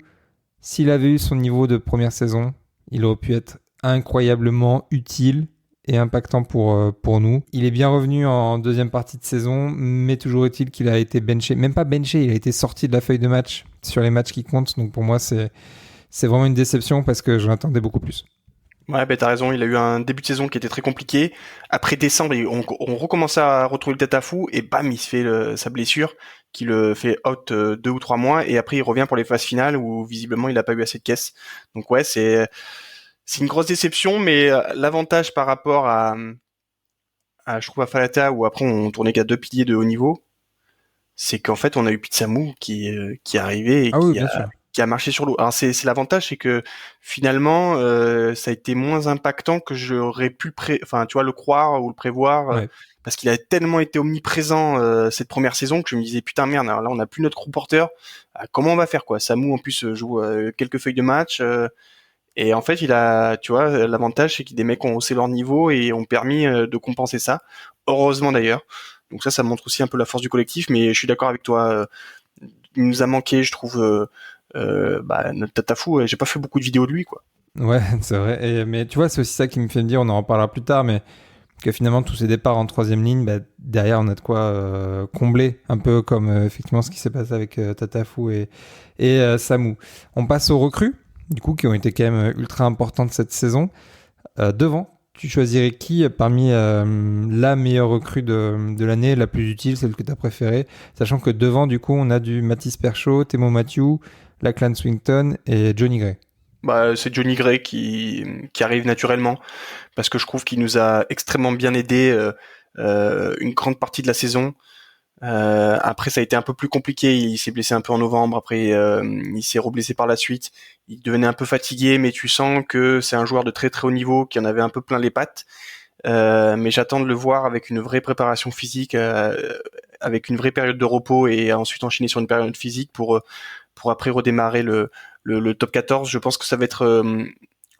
s'il avait eu son niveau de première saison, il aurait pu être incroyablement utile et impactant pour nous. Il est bien revenu en deuxième partie de saison, mais toujours est-il qu'il a été benché. Même pas benché, il a été sorti de la feuille de match sur les matchs qui comptent. Donc pour moi, c'est vraiment une déception parce que je l'attendais beaucoup plus. Ouais, ben t'as raison, il a eu un début de saison qui était très compliqué. Après décembre, on recommençait à retrouver le tête à fou, et bam, il se fait sa blessure qui le fait out 2 ou 3 mois, et après il revient pour les phases finales où visiblement il a pas eu assez de caisse. Donc ouais, c'est une grosse déception, mais l'avantage par rapport je trouve à Falata, où après on tournait qu'à deux piliers de haut niveau, c'est qu'en fait on a eu Pizzamu qui est arrivé et Ah oui, bien sûr. qui a marché sur l'eau. Alors c'est l'avantage, c'est que finalement ça a été moins impactant que j'aurais pu enfin tu vois, le croire ou le prévoir, Ouais. parce qu'il a tellement été omniprésent cette première saison que je me disais putain merde, alors là on n'a plus notre crew porteur, comment on va faire quoi. Samu en plus joue quelques feuilles de match, et en fait il a, tu vois, l'avantage c'est que des mecs ont haussé leur niveau et ont permis de compenser ça, heureusement d'ailleurs. Donc ça montre aussi un peu la force du collectif, mais je suis d'accord avec toi, il nous a manqué, je trouve, notre Tatafou. J'ai pas fait beaucoup de vidéos de lui, quoi. Ouais, c'est vrai. Mais tu vois, c'est aussi ça qui me fait me dire, on en reparlera plus tard, mais que finalement, tous ces départs en troisième ligne, bah, derrière, on a de quoi combler, un peu comme effectivement ce qui s'est passé avec Tatafou et Samu. On passe aux recrues, du coup, qui ont été quand même ultra importantes cette saison. Devant, tu choisirais qui parmi la meilleure recrue de l'année, la plus utile, celle que tu as préférée, sachant que devant, du coup, on a du Mathis Perchaud, Temo Mathieu, Lachlan Swington et Johnny Gray. Bah, c'est Johnny Gray qui arrive naturellement, parce que je trouve qu'il nous a extrêmement bien aidé une grande partie de la saison. Après, ça a été un peu plus compliqué. Il s'est blessé un peu en novembre. Après, il s'est reblessé par la suite. Il devenait un peu fatigué, mais tu sens que c'est un joueur de très très haut niveau qui en avait un peu plein les pattes. Mais j'attends de le voir avec une vraie préparation physique, avec une vraie période de repos et ensuite enchaîner sur une période physique pour après redémarrer le top 14. Je pense que ça va être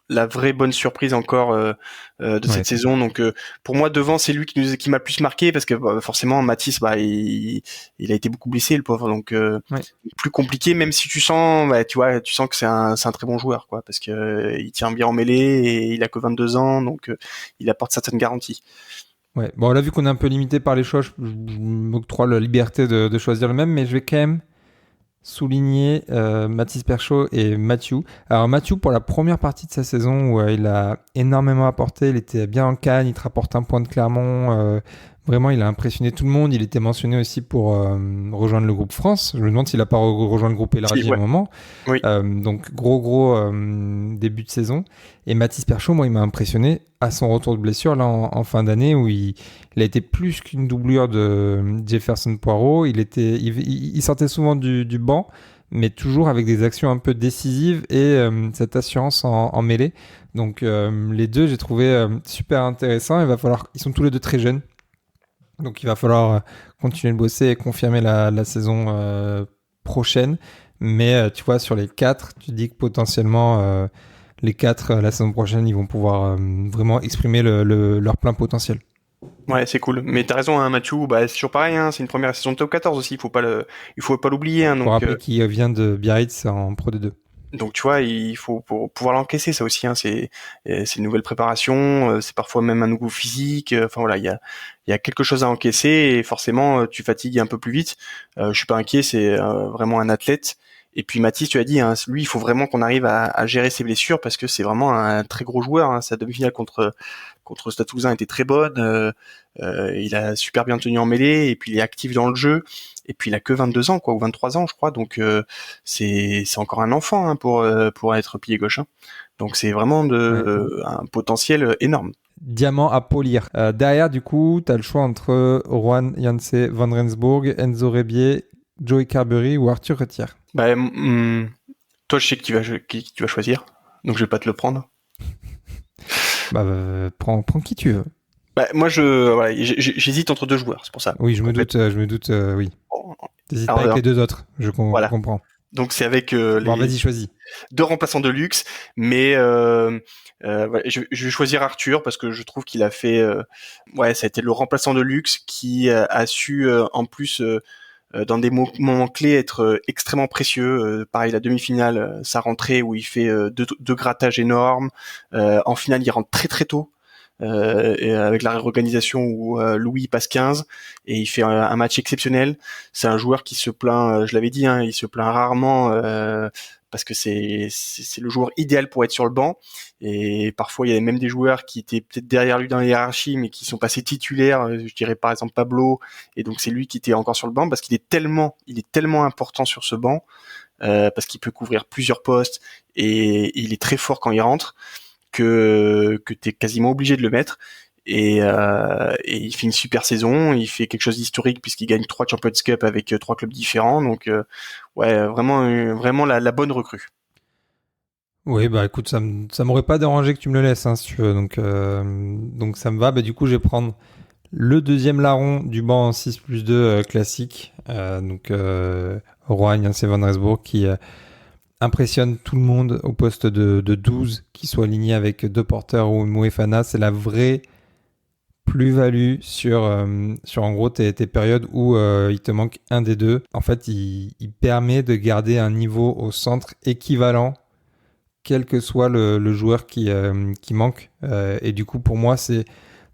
la vraie bonne surprise encore de Ouais. cette saison. Donc pour moi devant c'est lui qui m'a le plus marqué parce que forcément Matisse il a été beaucoup blessé le pauvre, donc Ouais. plus compliqué, même si tu sens tu vois, tu sens que c'est un très bon joueur quoi, parce que il tient bien en mêlée et il a que 22 ans, donc il apporte certaines garanties. Ouais. Bon, là, vu qu'on est un peu limité par les choix, je m'octroie la liberté de choisir le même, mais je vais quand même souligner Mathis Perchaud et Mathieu. Alors Mathieu, pour la première partie de sa saison où il a énormément apporté, il était bien en Cannes, il te rapporte un point de Clermont. Vraiment, il a impressionné tout le monde. Il était mentionné aussi pour rejoindre le groupe France. Je me demande s'il n'a pas rejoint le groupe élargi Si, à un ouais. moment. Oui. Donc gros début de saison. Et Mathis Perchaud, moi, il m'a impressionné à son retour de blessure là en fin d'année où il a été plus qu'une doublure de Jefferson Poirot. Il sortait souvent du banc, mais toujours avec des actions un peu décisives et cette assurance en mêlée. Donc les deux, j'ai trouvé super intéressants. Ils sont tous les deux très jeunes. Donc il va falloir continuer de bosser et confirmer la saison prochaine. Mais tu vois, sur les quatre, tu dis que potentiellement les quatre, la saison prochaine, ils vont pouvoir vraiment exprimer leur plein potentiel. Ouais, c'est cool. Mais t'as raison, hein, Mathieu, c'est toujours pareil, hein, c'est une première saison de top 14 aussi, il faut pas l'oublier, hein, Faut rappeler qu'il vient de Biarritz en Pro D2. donc tu vois, il faut pour pouvoir l'encaisser ça aussi, hein, c'est une nouvelle préparation, c'est parfois même un nouveau physique, enfin voilà, il y a quelque chose à encaisser et forcément tu fatigues un peu plus vite. Je suis pas inquiet, c'est vraiment un athlète. Et puis Mathis, tu as dit, hein, lui, il faut vraiment qu'on arrive à gérer ses blessures parce que c'est vraiment un très gros joueur, hein. Sa demi-finale contre Stade Toulousain était très bonne. Il a super bien tenu en mêlée et puis il est actif dans le jeu. Et puis il a que 22 ans, quoi, ou 23 ans, je crois. Donc c'est encore un enfant, hein, pour être pied gauche, hein. Donc c'est vraiment Ouais. un potentiel énorme. Diamant à polir. Derrière, du coup, tu as le choix entre Juan Janse Van Rensburg, Enzo Rebier, Joey Carberry ou Arthur Retière. Toi, je sais qui tu vas choisir, donc je vais pas te le prendre. Bah, prends qui tu veux. Moi, voilà, j'hésite entre deux joueurs, c'est pour ça. Oui, Donc, en fait, je me doute, oui. T'hésites pas avec alors, les deux autres, je voilà. comprends. Donc c'est avec Bon, les vas-y, choisis. deux remplaçants de luxe, mais voilà, je vais choisir Arthur parce que je trouve qu'il a fait, ça a été le remplaçant de luxe qui a su en plus dans des moments clés être extrêmement précieux. Pareil, la demi-finale, sa rentrée où il fait deux grattages énormes. En finale, il rentre très très tôt. Et avec la réorganisation où Louis passe 15 et il fait un match exceptionnel. C'est un joueur qui se plaint, je l'avais dit, hein, il se plaint rarement parce que c'est le joueur idéal pour être sur le banc. Et parfois il y avait même des joueurs qui étaient peut-être derrière lui dans la hiérarchie, mais qui sont passés titulaires. Je dirais par exemple Pablo, et donc c'est lui qui était encore sur le banc parce il est tellement important sur ce banc parce qu'il peut couvrir plusieurs postes et il est très fort quand il rentre que t'es quasiment obligé de le mettre. Et il fait une super saison, il fait quelque chose d'historique puisqu'il gagne 3 Champions Cup avec 3 clubs différents. Donc vraiment la bonne recrue. Oui, bah écoute, ça m'aurait pas dérangé que tu me le laisses, hein, si tu veux. Donc ça me va. Bah, du coup, je vais prendre le deuxième larron du banc en 6+2 classique. Rohan Janse Van Rensburg qui impressionne tout le monde au poste de 12, qui soit aligné avec deux porteurs ou Moefana. C'est la vraie plus-value sur en gros tes périodes où il te manque un des deux. En fait, il permet de garder un niveau au centre équivalent quel que soit le joueur qui manque. Et du coup, pour moi, c'est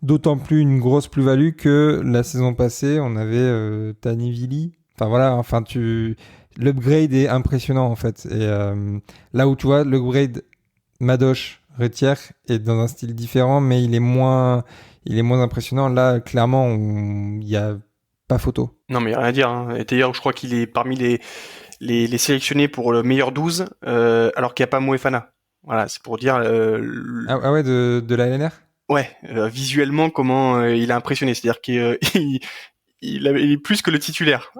d'autant plus une grosse plus-value que la saison passée, on avait Tanivili. Enfin voilà, l'upgrade est impressionnant en fait. Et là où tu vois, l'upgrade Madoche, Retière est dans un style différent, mais il est moins impressionnant. Là, clairement, il n'y a pas photo. Non mais rien à dire, hein. Et d'ailleurs, je crois qu'il est parmi les sélectionnés pour le meilleur 12, alors qu'il n'y a pas Moefana. Voilà, c'est pour dire Ah ouais, de la LNR. visuellement comment il a impressionné. C'est-à-dire qu'il il est plus que le titulaire.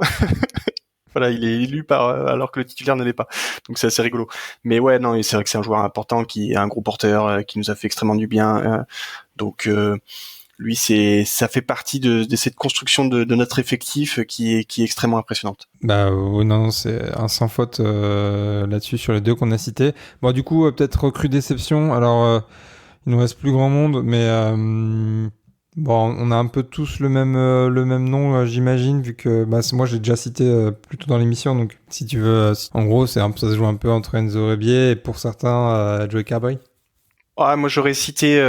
Voilà, il est élu alors que le titulaire ne l'est pas. Donc c'est assez rigolo. Mais ouais, non, c'est vrai que c'est un joueur important qui est un gros porteur, qui nous a fait extrêmement du bien. Donc lui, ça fait partie de cette construction de notre effectif qui est extrêmement impressionnante. Bah non, c'est un sans faute là-dessus sur les deux qu'on a cités. Bon, du coup, peut-être recrue déception. Alors, il nous reste plus grand monde, mais bon, on a un peu tous le même nom, j'imagine, vu que moi je l'ai déjà cité plus tôt dans l'émission. Donc, si tu veux, en gros, ça se joue un peu entre Enzo Rebier et pour certains Joey Carberry. Ah, moi j'aurais cité.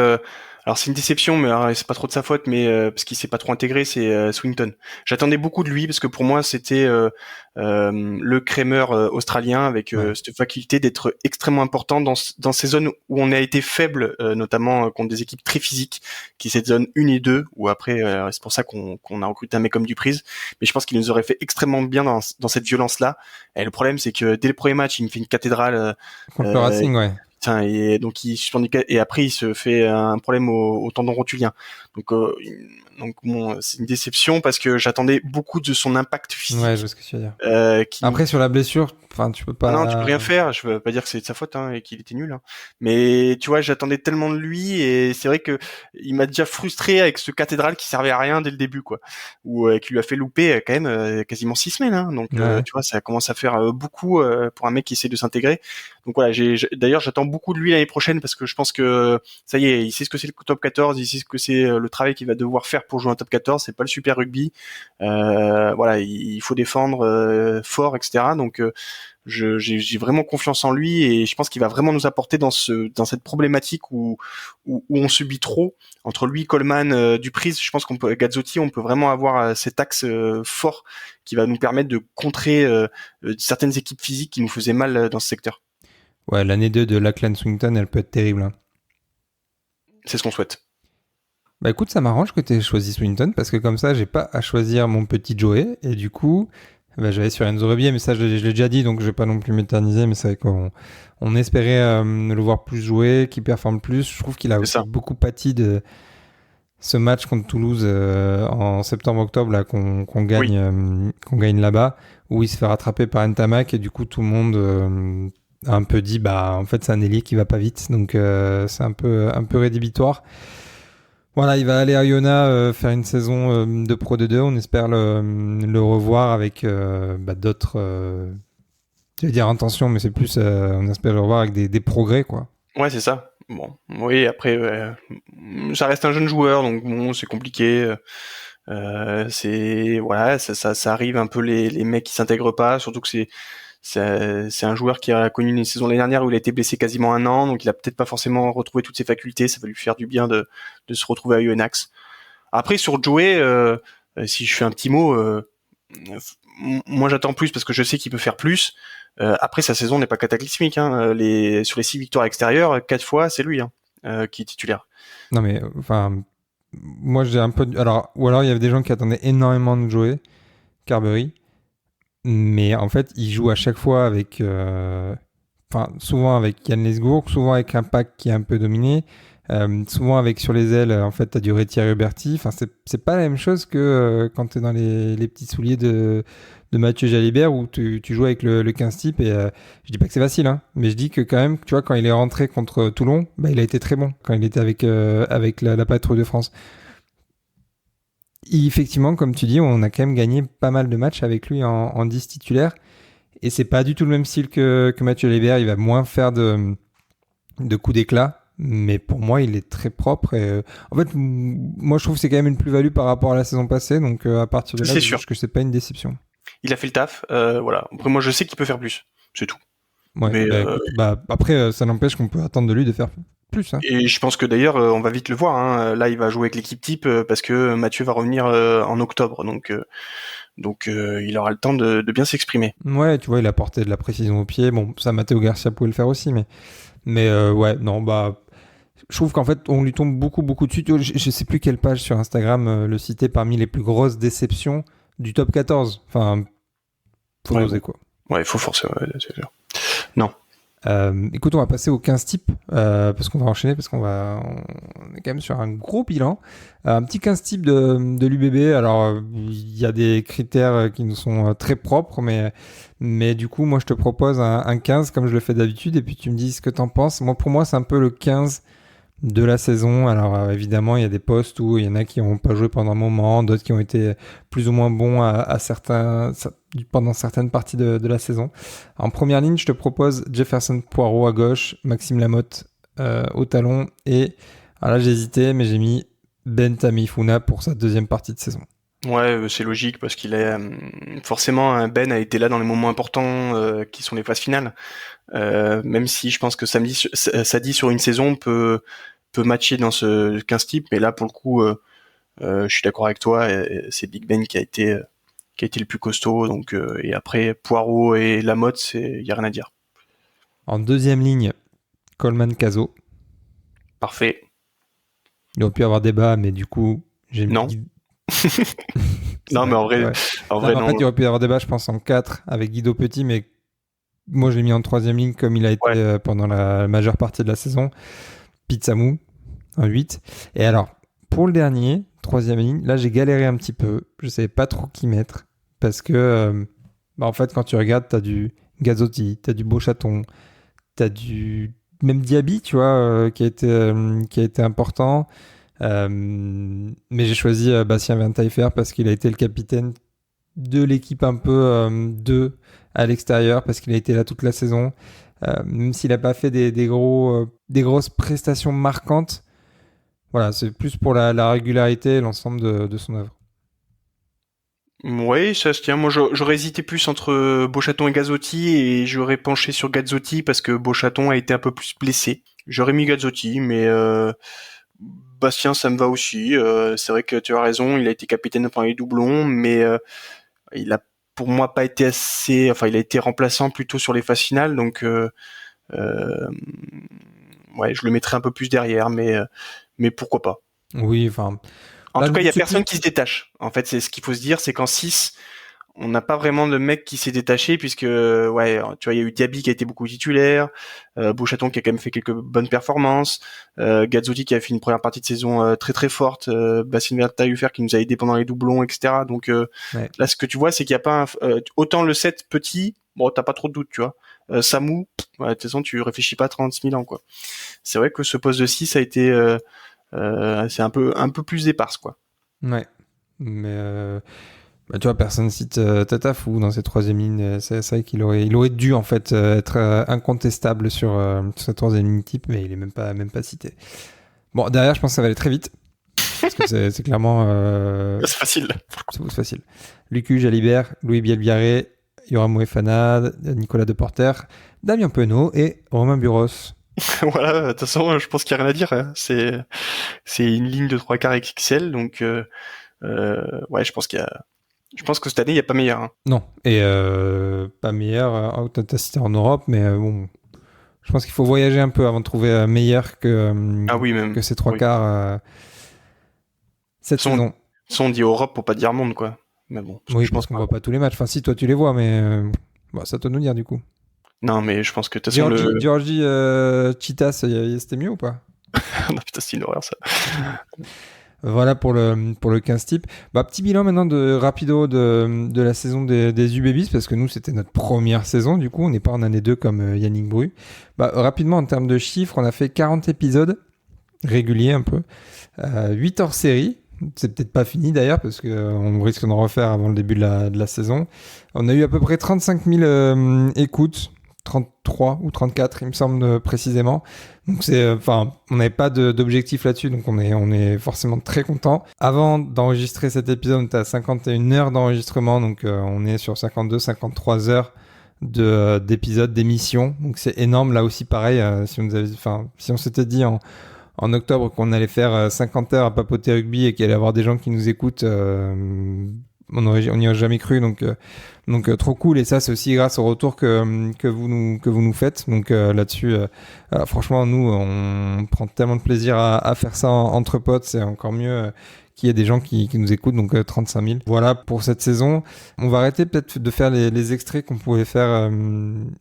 Alors c'est une déception, mais c'est pas trop de sa faute, mais parce qu'il s'est pas trop intégré, c'est Swinton. J'attendais beaucoup de lui parce que pour moi c'était le Kramer australien avec cette faculté d'être extrêmement important dans ces zones où on a été faible, notamment contre des équipes très physiques, qui c'est zone 1 et 2, où après c'est pour ça qu'on a recruté un mec comme Duprise. Mais je pense qu'il nous aurait fait extrêmement bien dans cette violence-là. Et le problème c'est que dès le premier match, il me fait une cathédrale. Contre le Racing, ouais. Et donc il suspend et après il se fait un problème au tendon rotulien. Donc bon, c'est une déception parce que j'attendais beaucoup de son impact physique. Ouais, je vois ce que tu veux dire. Après sur la blessure, enfin tu peux pas. Non, tu peux rien faire. Je veux pas dire que c'est de sa faute et qu'il était nul. Mais tu vois, j'attendais tellement de lui et c'est vrai que il m'a déjà frustré avec ce cathédrale qui servait à rien dès le début, quoi. Ou qui lui a fait louper quand même quasiment 6 semaines. Donc tu vois, ça commence à faire beaucoup pour un mec qui essaie de s'intégrer. Donc voilà, d'ailleurs j'attends beaucoup de lui l'année prochaine parce que je pense que ça y est, il sait ce que c'est le top 14, il sait ce que c'est le travail qu'il va devoir faire pour jouer un top 14. C'est pas le super rugby. Voilà, il faut défendre fort, etc. Donc j'ai vraiment confiance en lui et je pense qu'il va vraiment nous apporter dans cette problématique où on subit trop entre lui, Coleman, Duprise. Je pense Gazzotti, on peut vraiment avoir cet axe fort qui va nous permettre de contrer certaines équipes physiques qui nous faisaient mal dans ce secteur. Ouais, l'année 2 de Lachlan Swinton, elle peut être terrible. C'est ce qu'on souhaite. Bah écoute, ça m'arrange que tu aies choisi Swinton parce que comme ça, j'ai pas à choisir mon petit Joey et du coup, j'allais sur Enzo Rebier, mais ça je l'ai déjà dit, donc je vais pas non plus m'éterniser, mais c'est vrai qu'on espérait le voir plus jouer, qu'il performe plus. Je trouve qu'il a aussi beaucoup pâti de ce match contre Toulouse en septembre-octobre là qu'on gagne là-bas, où il se fait rattraper par Ntamak et du coup tout le monde a un peu dit en fait c'est un ailier qui va pas vite, donc c'est un peu rédhibitoire. Voilà, il va aller à Iona faire une saison de Pro D2. On espère le revoir avec d'autres, je vais dire intentions, mais c'est plus, on espère le revoir avec des progrès, quoi. Ouais, c'est ça. Bon, oui, après, ça reste un jeune joueur, donc bon, c'est compliqué. C'est voilà, ça arrive un peu les mecs qui s'intègrent pas, surtout que c'est un joueur qui a connu une saison l'année dernière où il a été blessé quasiment 1 an, donc il a peut-être pas forcément retrouvé toutes ses facultés. Ça va lui faire du bien de se retrouver à UNAX. Après sur Joey, si je fais un petit mot, moi j'attends plus parce que je sais qu'il peut faire plus. Après sa saison n'est pas cataclysmique. Sur les 6 victoires extérieures, 4 fois c'est lui qui est titulaire. Non mais enfin, moi j'ai un peu, ou alors il y avait des gens qui attendaient énormément de Joey Carberry. Mais en fait, il joue à chaque fois avec, souvent avec Yann Lesgourg, souvent avec un pack qui est un peu dominé, souvent avec sur les ailes, en fait, t'as du Thierry Huberty. Enfin, c'est pas la même chose que quand t'es dans les petits souliers de Mathieu Jalibert où tu joues avec le 15 type et je dis pas que c'est facile, mais je dis que quand même, tu vois, quand il est rentré contre Toulon, il a été très bon quand il était avec la patrouille de France. Effectivement, comme tu dis, on a quand même gagné pas mal de matchs avec lui en 10 titulaires. Et c'est pas du tout le même style que Mathieu Lébert. Il va moins faire de coups d'éclat. Mais pour moi, il est très propre. Et, en fait, moi, je trouve que c'est quand même une plus-value par rapport à la saison passée. Donc, à partir de là, je pense que c'est pas une déception. Il a fait le taf. Voilà. Après, moi, je sais qu'il peut faire plus. C'est tout. Ouais, mais, après, ça n'empêche qu'on peut attendre de lui de faire plus. Et je pense que d'ailleurs, on va vite le voir. Là, il va jouer avec l'équipe type parce que Mathieu va revenir en octobre. Donc, il aura le temps de bien s'exprimer. Ouais, tu vois, il a porté de la précision au pied. Bon, ça, Matteo Garcia pouvait le faire aussi, mais ouais, non, je trouve qu'en fait, on lui tombe beaucoup dessus. Je sais plus quelle page sur Instagram le citait parmi les plus grosses déceptions du top 14. Enfin, faut oser, quoi. Ouais, il faut forcer, ouais, c'est sûr. Non. Écoute, on va passer aux 15 types, parce qu'on va enchaîner, parce on est quand même sur un gros bilan. Un petit 15 types de l'UBB. Alors, il y a des critères qui nous sont très propres, mais du coup, moi, je te propose un 15 comme je le fais d'habitude, et puis tu me dis ce que t'en penses. Moi, pour moi, c'est un peu le 15 de la saison. Alors évidemment, il y a des postes où il y en a qui n'ont pas joué pendant un moment, d'autres qui ont été plus ou moins bons pendant certaines parties de la saison. En première ligne, je te propose Jefferson Poirot à gauche, Maxime Lamotte au talon, et alors là j'ai hésité, mais j'ai mis Ben Tamifuna pour sa deuxième partie de saison. Ouais, c'est logique parce qu'il est forcément Ben a été là dans les moments importants qui sont les phases finales. Même si je pense que ça dit sur une saison peut matcher dans ce 15 type, mais là pour le coup, je suis d'accord avec toi. C'est Big Ben qui a été le plus costaud. Donc et après Poirot et Lamotte, y a rien à dire. En deuxième ligne, Coleman Caso. Parfait. Il aurait pu y avoir débat, mais du coup, j'ai mis. Non. Non, mais en vrai, ouais. En fait, il y aurait pu y avoir débat, je pense, en 4 avec Guido Petit, mais moi, je l'ai mis en troisième ligne comme il a été pendant la majeure partie de la saison. Pizzamou, en 8. Et alors, pour le dernier, troisième ligne, là, j'ai galéré un petit peu. Je savais pas trop qui mettre. Parce que, en fait, quand tu regardes, t'as du Gazzotti, t'as du Beauchaton, t'as du... Même Diaby, tu vois, qui a été important. Mais j'ai choisi Bastien Ventayfer parce qu'il a été le capitaine de l'équipe un peu 2 à l'extérieur, parce qu'il a été là toute la saison. Même s'il n'a pas fait des grosses prestations marquantes, voilà, c'est plus pour la régularité et l'ensemble de son œuvre. Oui, ça se tient. Moi, j'aurais hésité plus entre Beauchaton et Gazzotti et j'aurais penché sur Gazzotti parce que Beauchaton a été un peu plus blessé. J'aurais mis Gazzotti, mais Bastien, ça me va aussi. C'est vrai que tu as raison, il a été capitaine pendant les doublons, mais il a pour moi pas été assez. Enfin, il a été remplaçant plutôt sur les phases finales, donc ouais, je le mettrais un peu plus derrière, mais pourquoi pas. Oui, enfin. En tout cas, il y a personne qui se détache. En fait, c'est ce qu'il faut se dire, c'est qu'en 6, on n'a pas vraiment de mec qui s'est détaché puisque ouais, tu vois, il y a eu Diaby qui a été beaucoup titulaire, Beauchaton qui a quand même fait quelques bonnes performances, Gazzotti qui a fait une première partie de saison très très forte, Bastien Ventayfer qui nous a aidé pendant les doublons, etc. Donc là, ce que tu vois, c'est qu'il y a pas autant le 7 petit, bon, t'as pas trop de doute, tu vois. Samou, ouais, de toute façon, tu réfléchis pas 36 000 ans, quoi. C'est vrai que ce poste de 6 a été c'est un peu plus éparse, quoi. Ouais, mais tu vois, personne cite Tatafou dans ses troisième lignes. C'est vrai qu'il aurait dû en fait être incontestable sur cette troisième ligne type, mais il est même pas cité. Bon, derrière, je pense que ça va aller très vite. Parce que c'est clairement... C'est facile. C'est facile. Lucu, Jalibert, Louis Bielbiarré, Yoram Moefana, Nicolas Deporter, Damien Penaud et Romain Buros. Voilà, de toute façon, je pense qu'il n'y a rien à dire. Hein. C'est une ligne de 3 quarts XXL, donc ouais, je pense que cette année, il n'y a pas meilleur. Hein. Non, et pas meilleur, t'as cité en Europe, mais bon, je pense qu'il faut voyager un peu avant de trouver meilleur que ces 3 quarts cette saison. On dit Europe pour pas dire monde, quoi. Mais bon, oui, je pense qu'on voit pas tous les matchs. Enfin, si, toi, tu les vois, mais ça te nous dire, du coup. Non, mais je pense que de toute façon Georgie Chitas, c'était mieux ou pas? Non, putain, c'est une horreur, ça. Voilà pour le 15 type. Petit bilan maintenant rapido de la saison des UBBs, parce que nous, c'était notre première saison, du coup, on n'est pas en année 2 comme Yannick Bru. Rapidement, en termes de chiffres, on a fait 40 épisodes réguliers un peu, 8 hors série. C'est peut-être pas fini d'ailleurs, parce qu'on risque d'en refaire avant le début de la saison. On a eu à peu près 35 000 écoutes. 33 ou 34, il me semble précisément. Donc on n'avait pas d'objectif là-dessus, donc on est forcément très content. Avant d'enregistrer cet épisode, on était à 51 heures d'enregistrement, donc on est sur 52-53 heures d'épisodes, d'émissions. Donc c'est énorme. Là aussi, pareil, si on s'était dit en octobre qu'on allait faire 50 heures à papoter rugby et qu'il allait y avoir des gens qui nous écoutent, on n'y a jamais cru, donc trop cool. Et ça, c'est aussi grâce au retour que vous nous faites. Donc là-dessus, franchement, nous, on prend tellement de plaisir à faire ça entre potes. C'est encore mieux qu'il y ait des gens qui nous écoutent. Donc 35 000. Voilà pour cette saison. On va arrêter peut-être de faire les extraits qu'on pouvait faire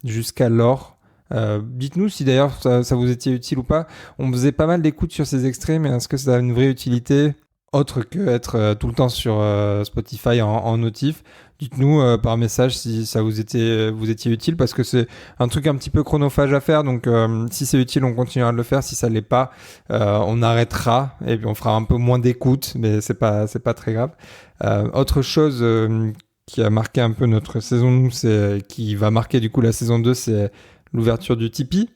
jusqu'alors. Dites-nous si d'ailleurs ça vous était utile ou pas. On faisait pas mal d'écoutes sur ces extraits, mais est-ce que ça a une vraie utilité autre que être tout le temps sur Spotify en notif? Dites-nous par message si ça vous étiez utile, parce que c'est un truc un petit peu chronophage à faire. Donc si c'est utile, on continuera de le faire. Si ça l'est pas, on arrêtera et puis on fera un peu moins d'écoute, mais c'est pas très grave. Autre chose qui a marqué un peu notre saison, qui va marquer du coup la saison 2, c'est l'ouverture du Tipeee.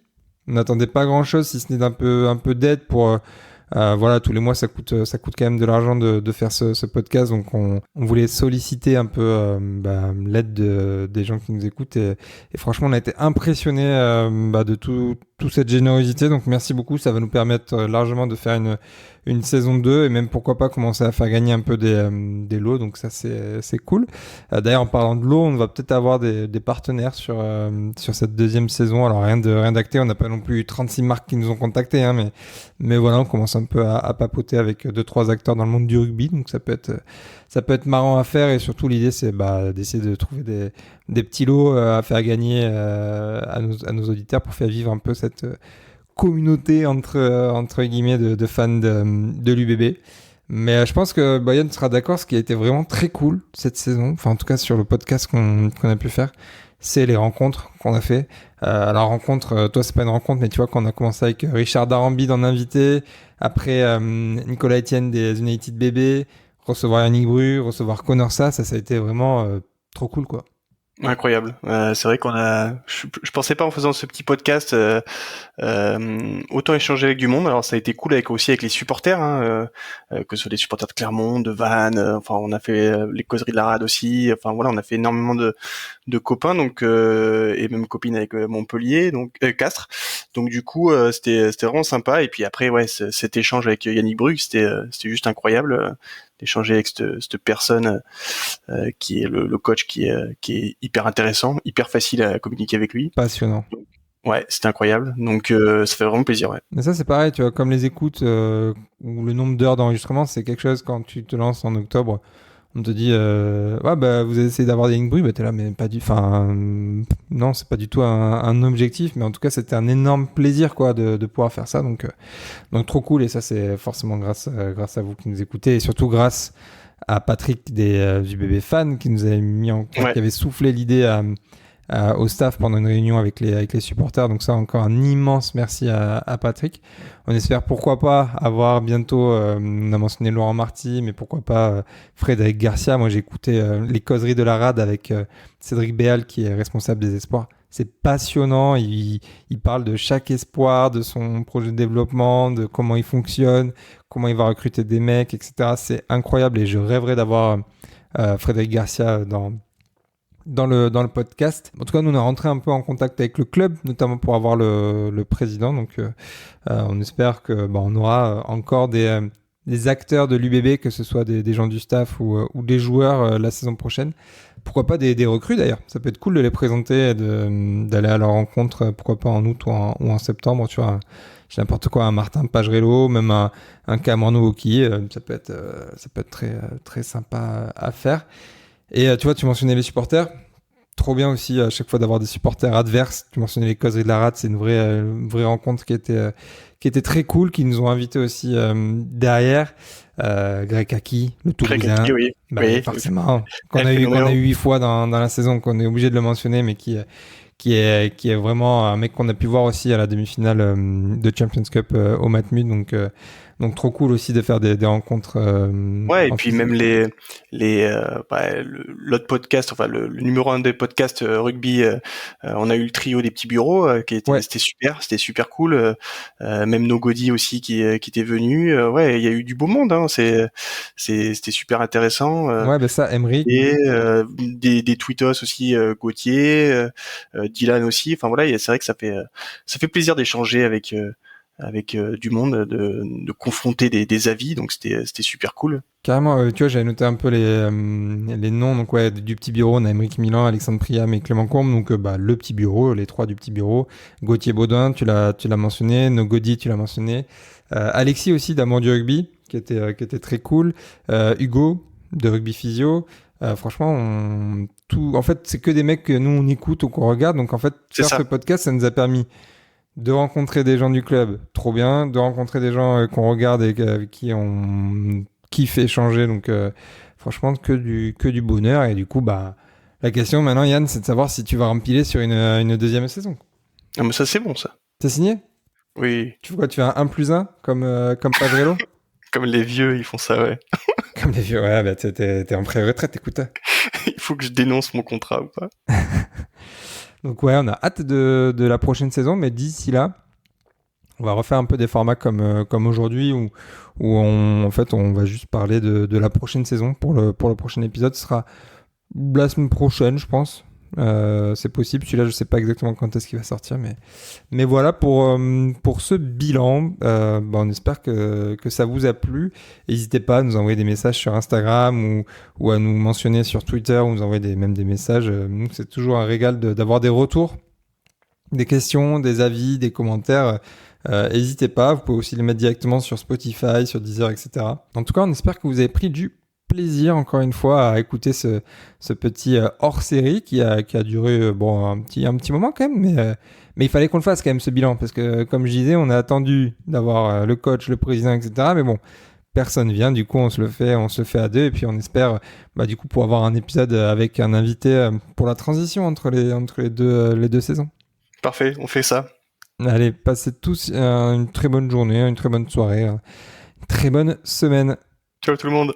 On n'attendait pas grand-chose, si ce n'est un peu d'aide pour voilà, tous les mois ça coûte quand même de l'argent de faire ce podcast, donc on voulait solliciter un peu l'aide des gens qui nous écoutent, et franchement on a été impressionnés de toute cette générosité, donc merci beaucoup. Ça va nous permettre largement de faire une saison 2 et même pourquoi pas commencer à faire gagner un peu des lots, donc ça c'est cool. D'ailleurs, en parlant de lots, on va peut-être avoir des partenaires sur cette deuxième saison. Alors rien d'acté, on n'a pas non plus 36 marques qui nous ont contactés, hein, mais voilà, on commence un peu à papoter avec 2-3 acteurs dans le monde du rugby, donc ça peut être marrant à faire, et surtout l'idée c'est d'essayer de trouver des petits lots à faire gagner à nos auditeurs pour faire vivre un peu cette communauté entre guillemets de fans de l'UBB. Mais je pense que Boyan sera d'accord, ce qui a été vraiment très cool cette saison, enfin en tout cas sur le podcast qu'on a pu faire, c'est les rencontres qu'on a fait. Alors rencontre, toi c'est pas une rencontre, mais tu vois qu'on a commencé avec Richard Darambide en invité, après Nicolas Etienne des United BB, recevoir Yannick Bru, recevoir Connor ça a été vraiment trop cool quoi. Incroyable. C'est vrai je pensais pas en faisant ce petit podcast autant échanger avec du monde. Alors ça a été cool aussi avec les supporters, hein, que ce soit des supporters de Clermont, de Vannes. Enfin, on a fait les causeries de la rade aussi. Enfin voilà, on a fait énormément de copains, donc et même copines avec Montpellier, donc Castres. Donc du coup, c'était vraiment sympa. Et puis après, ouais, cet échange avec Yannick Brugge, c'était juste incroyable. D'échanger avec cette personne qui est le coach qui est hyper intéressant, hyper facile à communiquer avec lui. Passionnant. Donc, ouais, c'était incroyable. Donc ça fait vraiment plaisir, ouais. Mais ça c'est pareil, tu vois, comme les écoutes ou le nombre d'heures d'enregistrement, c'est quelque chose quand tu te lances en octobre. On te dit vous essayez d'avoir des lignes bruits, t'es là, mais pas du, enfin non, c'est pas du tout un objectif, mais en tout cas c'était un énorme plaisir quoi de pouvoir faire ça, donc trop cool. Et ça c'est forcément grâce à vous qui nous écoutez, et surtout grâce à Patrick du bébé fan qui nous avait qui avait soufflé l'idée au staff pendant une réunion avec les supporters. Donc ça, encore un immense merci à Patrick. On espère pourquoi pas avoir bientôt, on a mentionné Laurent Marty, mais pourquoi pas Frédéric Garcia. Moi j'ai écouté les causeries de la rade avec Cédric Béal qui est responsable des espoirs. C'est passionnant, il parle de chaque espoir, de son projet de développement, de comment il fonctionne, comment il va recruter des mecs, etc. C'est incroyable, et je rêverais d'avoir Frédéric Garcia dans le podcast. En tout cas, nous on est rentré un peu en contact avec le club, notamment pour avoir le président. Donc on espère que on aura encore des acteurs de l'UBB, que ce soit des gens du staff ou des joueurs la saison prochaine. Pourquoi pas des recrues d'ailleurs. Ça peut être cool de les présenter et d'aller à leur rencontre, pourquoi pas en août ou en septembre. Tu vois, j'ai n'importe quoi, un Martin Pagerello, même un Cameron Woki, ça peut être très, très sympa à faire. Et tu vois, tu mentionnais les supporters. Trop bien aussi à chaque fois d'avoir des supporters adverses. Tu mentionnais les causeries de la rade, c'est une vraie rencontre qui était très cool, qui nous ont invités aussi derrière. Greg Aki, le Toulousain. Oui. Oui, forcément. Qu'on a eu 8 fois dans la saison, qu'on est obligé de le mentionner, mais qui est vraiment un mec qu'on a pu voir aussi à la demi-finale de Champions Cup au Matmut, donc trop cool aussi de faire des rencontres. Et puis même l'autre podcast, enfin le numéro 1 des podcasts rugby, on a eu le trio des petits bureaux c'était super cool. Même Nogodi aussi qui était venu. Il y a eu du beau monde, hein. C'était super intéressant. Ça, Emery. Et des tweetos aussi, Gauthier, Dylan aussi. Enfin voilà, c'est vrai que ça fait plaisir d'échanger avec du monde, de confronter des avis, donc c'était super cool. Carrément, tu vois, j'avais noté un peu les noms, donc du petit bureau, on a Émeric Milan, Alexandre Priam et Clément Combe, donc le petit bureau, les trois du petit bureau. Gauthier Baudin, tu l'as mentionné, Nogodi, tu l'as mentionné, Alexis aussi d'Amour du rugby, qui était très cool, Hugo de Rugby Physio, Franchement, en fait, c'est que des mecs que nous on écoute ou qu'on regarde. Donc en fait, C'est faire ça. ce podcast, ça nous a permis de rencontrer des gens du club, trop bien, de rencontrer des gens qu'on regarde et avec qui on kiffe échanger. Donc franchement, que du bonheur. Et du coup, bah, la question maintenant, Yann, c'est de savoir si tu vas rempiler sur une deuxième saison. Ah, mais ça, c'est bon, ça. T'es signé? Oui. Tu fais quoi? Tu fais un 1+1 comme Pavrello? Comme les vieux, ils font ça, ouais. Comme les vieux, ouais, bah t'es en pré-retraite, écoute. Il faut que je dénonce mon contrat ou pas. Donc ouais, on a hâte de la prochaine saison, mais d'ici là, on va refaire un peu des formats comme aujourd'hui où en fait, on va juste parler de la prochaine saison. Pour le prochain épisode, ce sera la semaine prochaine, je pense. C'est possible. Celui-là, je sais pas exactement quand est-ce qu'il va sortir, mais voilà pour ce bilan. Bah, on espère que ça vous a plu. N'hésitez pas à nous envoyer des messages sur Instagram ou à nous mentionner sur Twitter ou nous envoyer même des messages. Nous, c'est toujours un régal d'avoir des retours, des questions, des avis, des commentaires. N'hésitez pas. Vous pouvez aussi les mettre directement sur Spotify, sur Deezer, etc. En tout cas, on espère que vous avez pris du plaisir encore une fois à écouter ce petit hors-série qui a duré bon un petit moment quand même, mais il fallait qu'on le fasse quand même ce bilan parce que comme je disais, on a attendu d'avoir le coach, le président, etc. Mais bon, personne vient, du coup on se le fait à deux et puis on espère bah, du coup pour avoir un épisode avec un invité pour la transition entre les deux saisons. Parfait, on fait ça. Allez, passez tous une très bonne journée, une très bonne soirée, une très bonne semaine. Ciao tout le monde.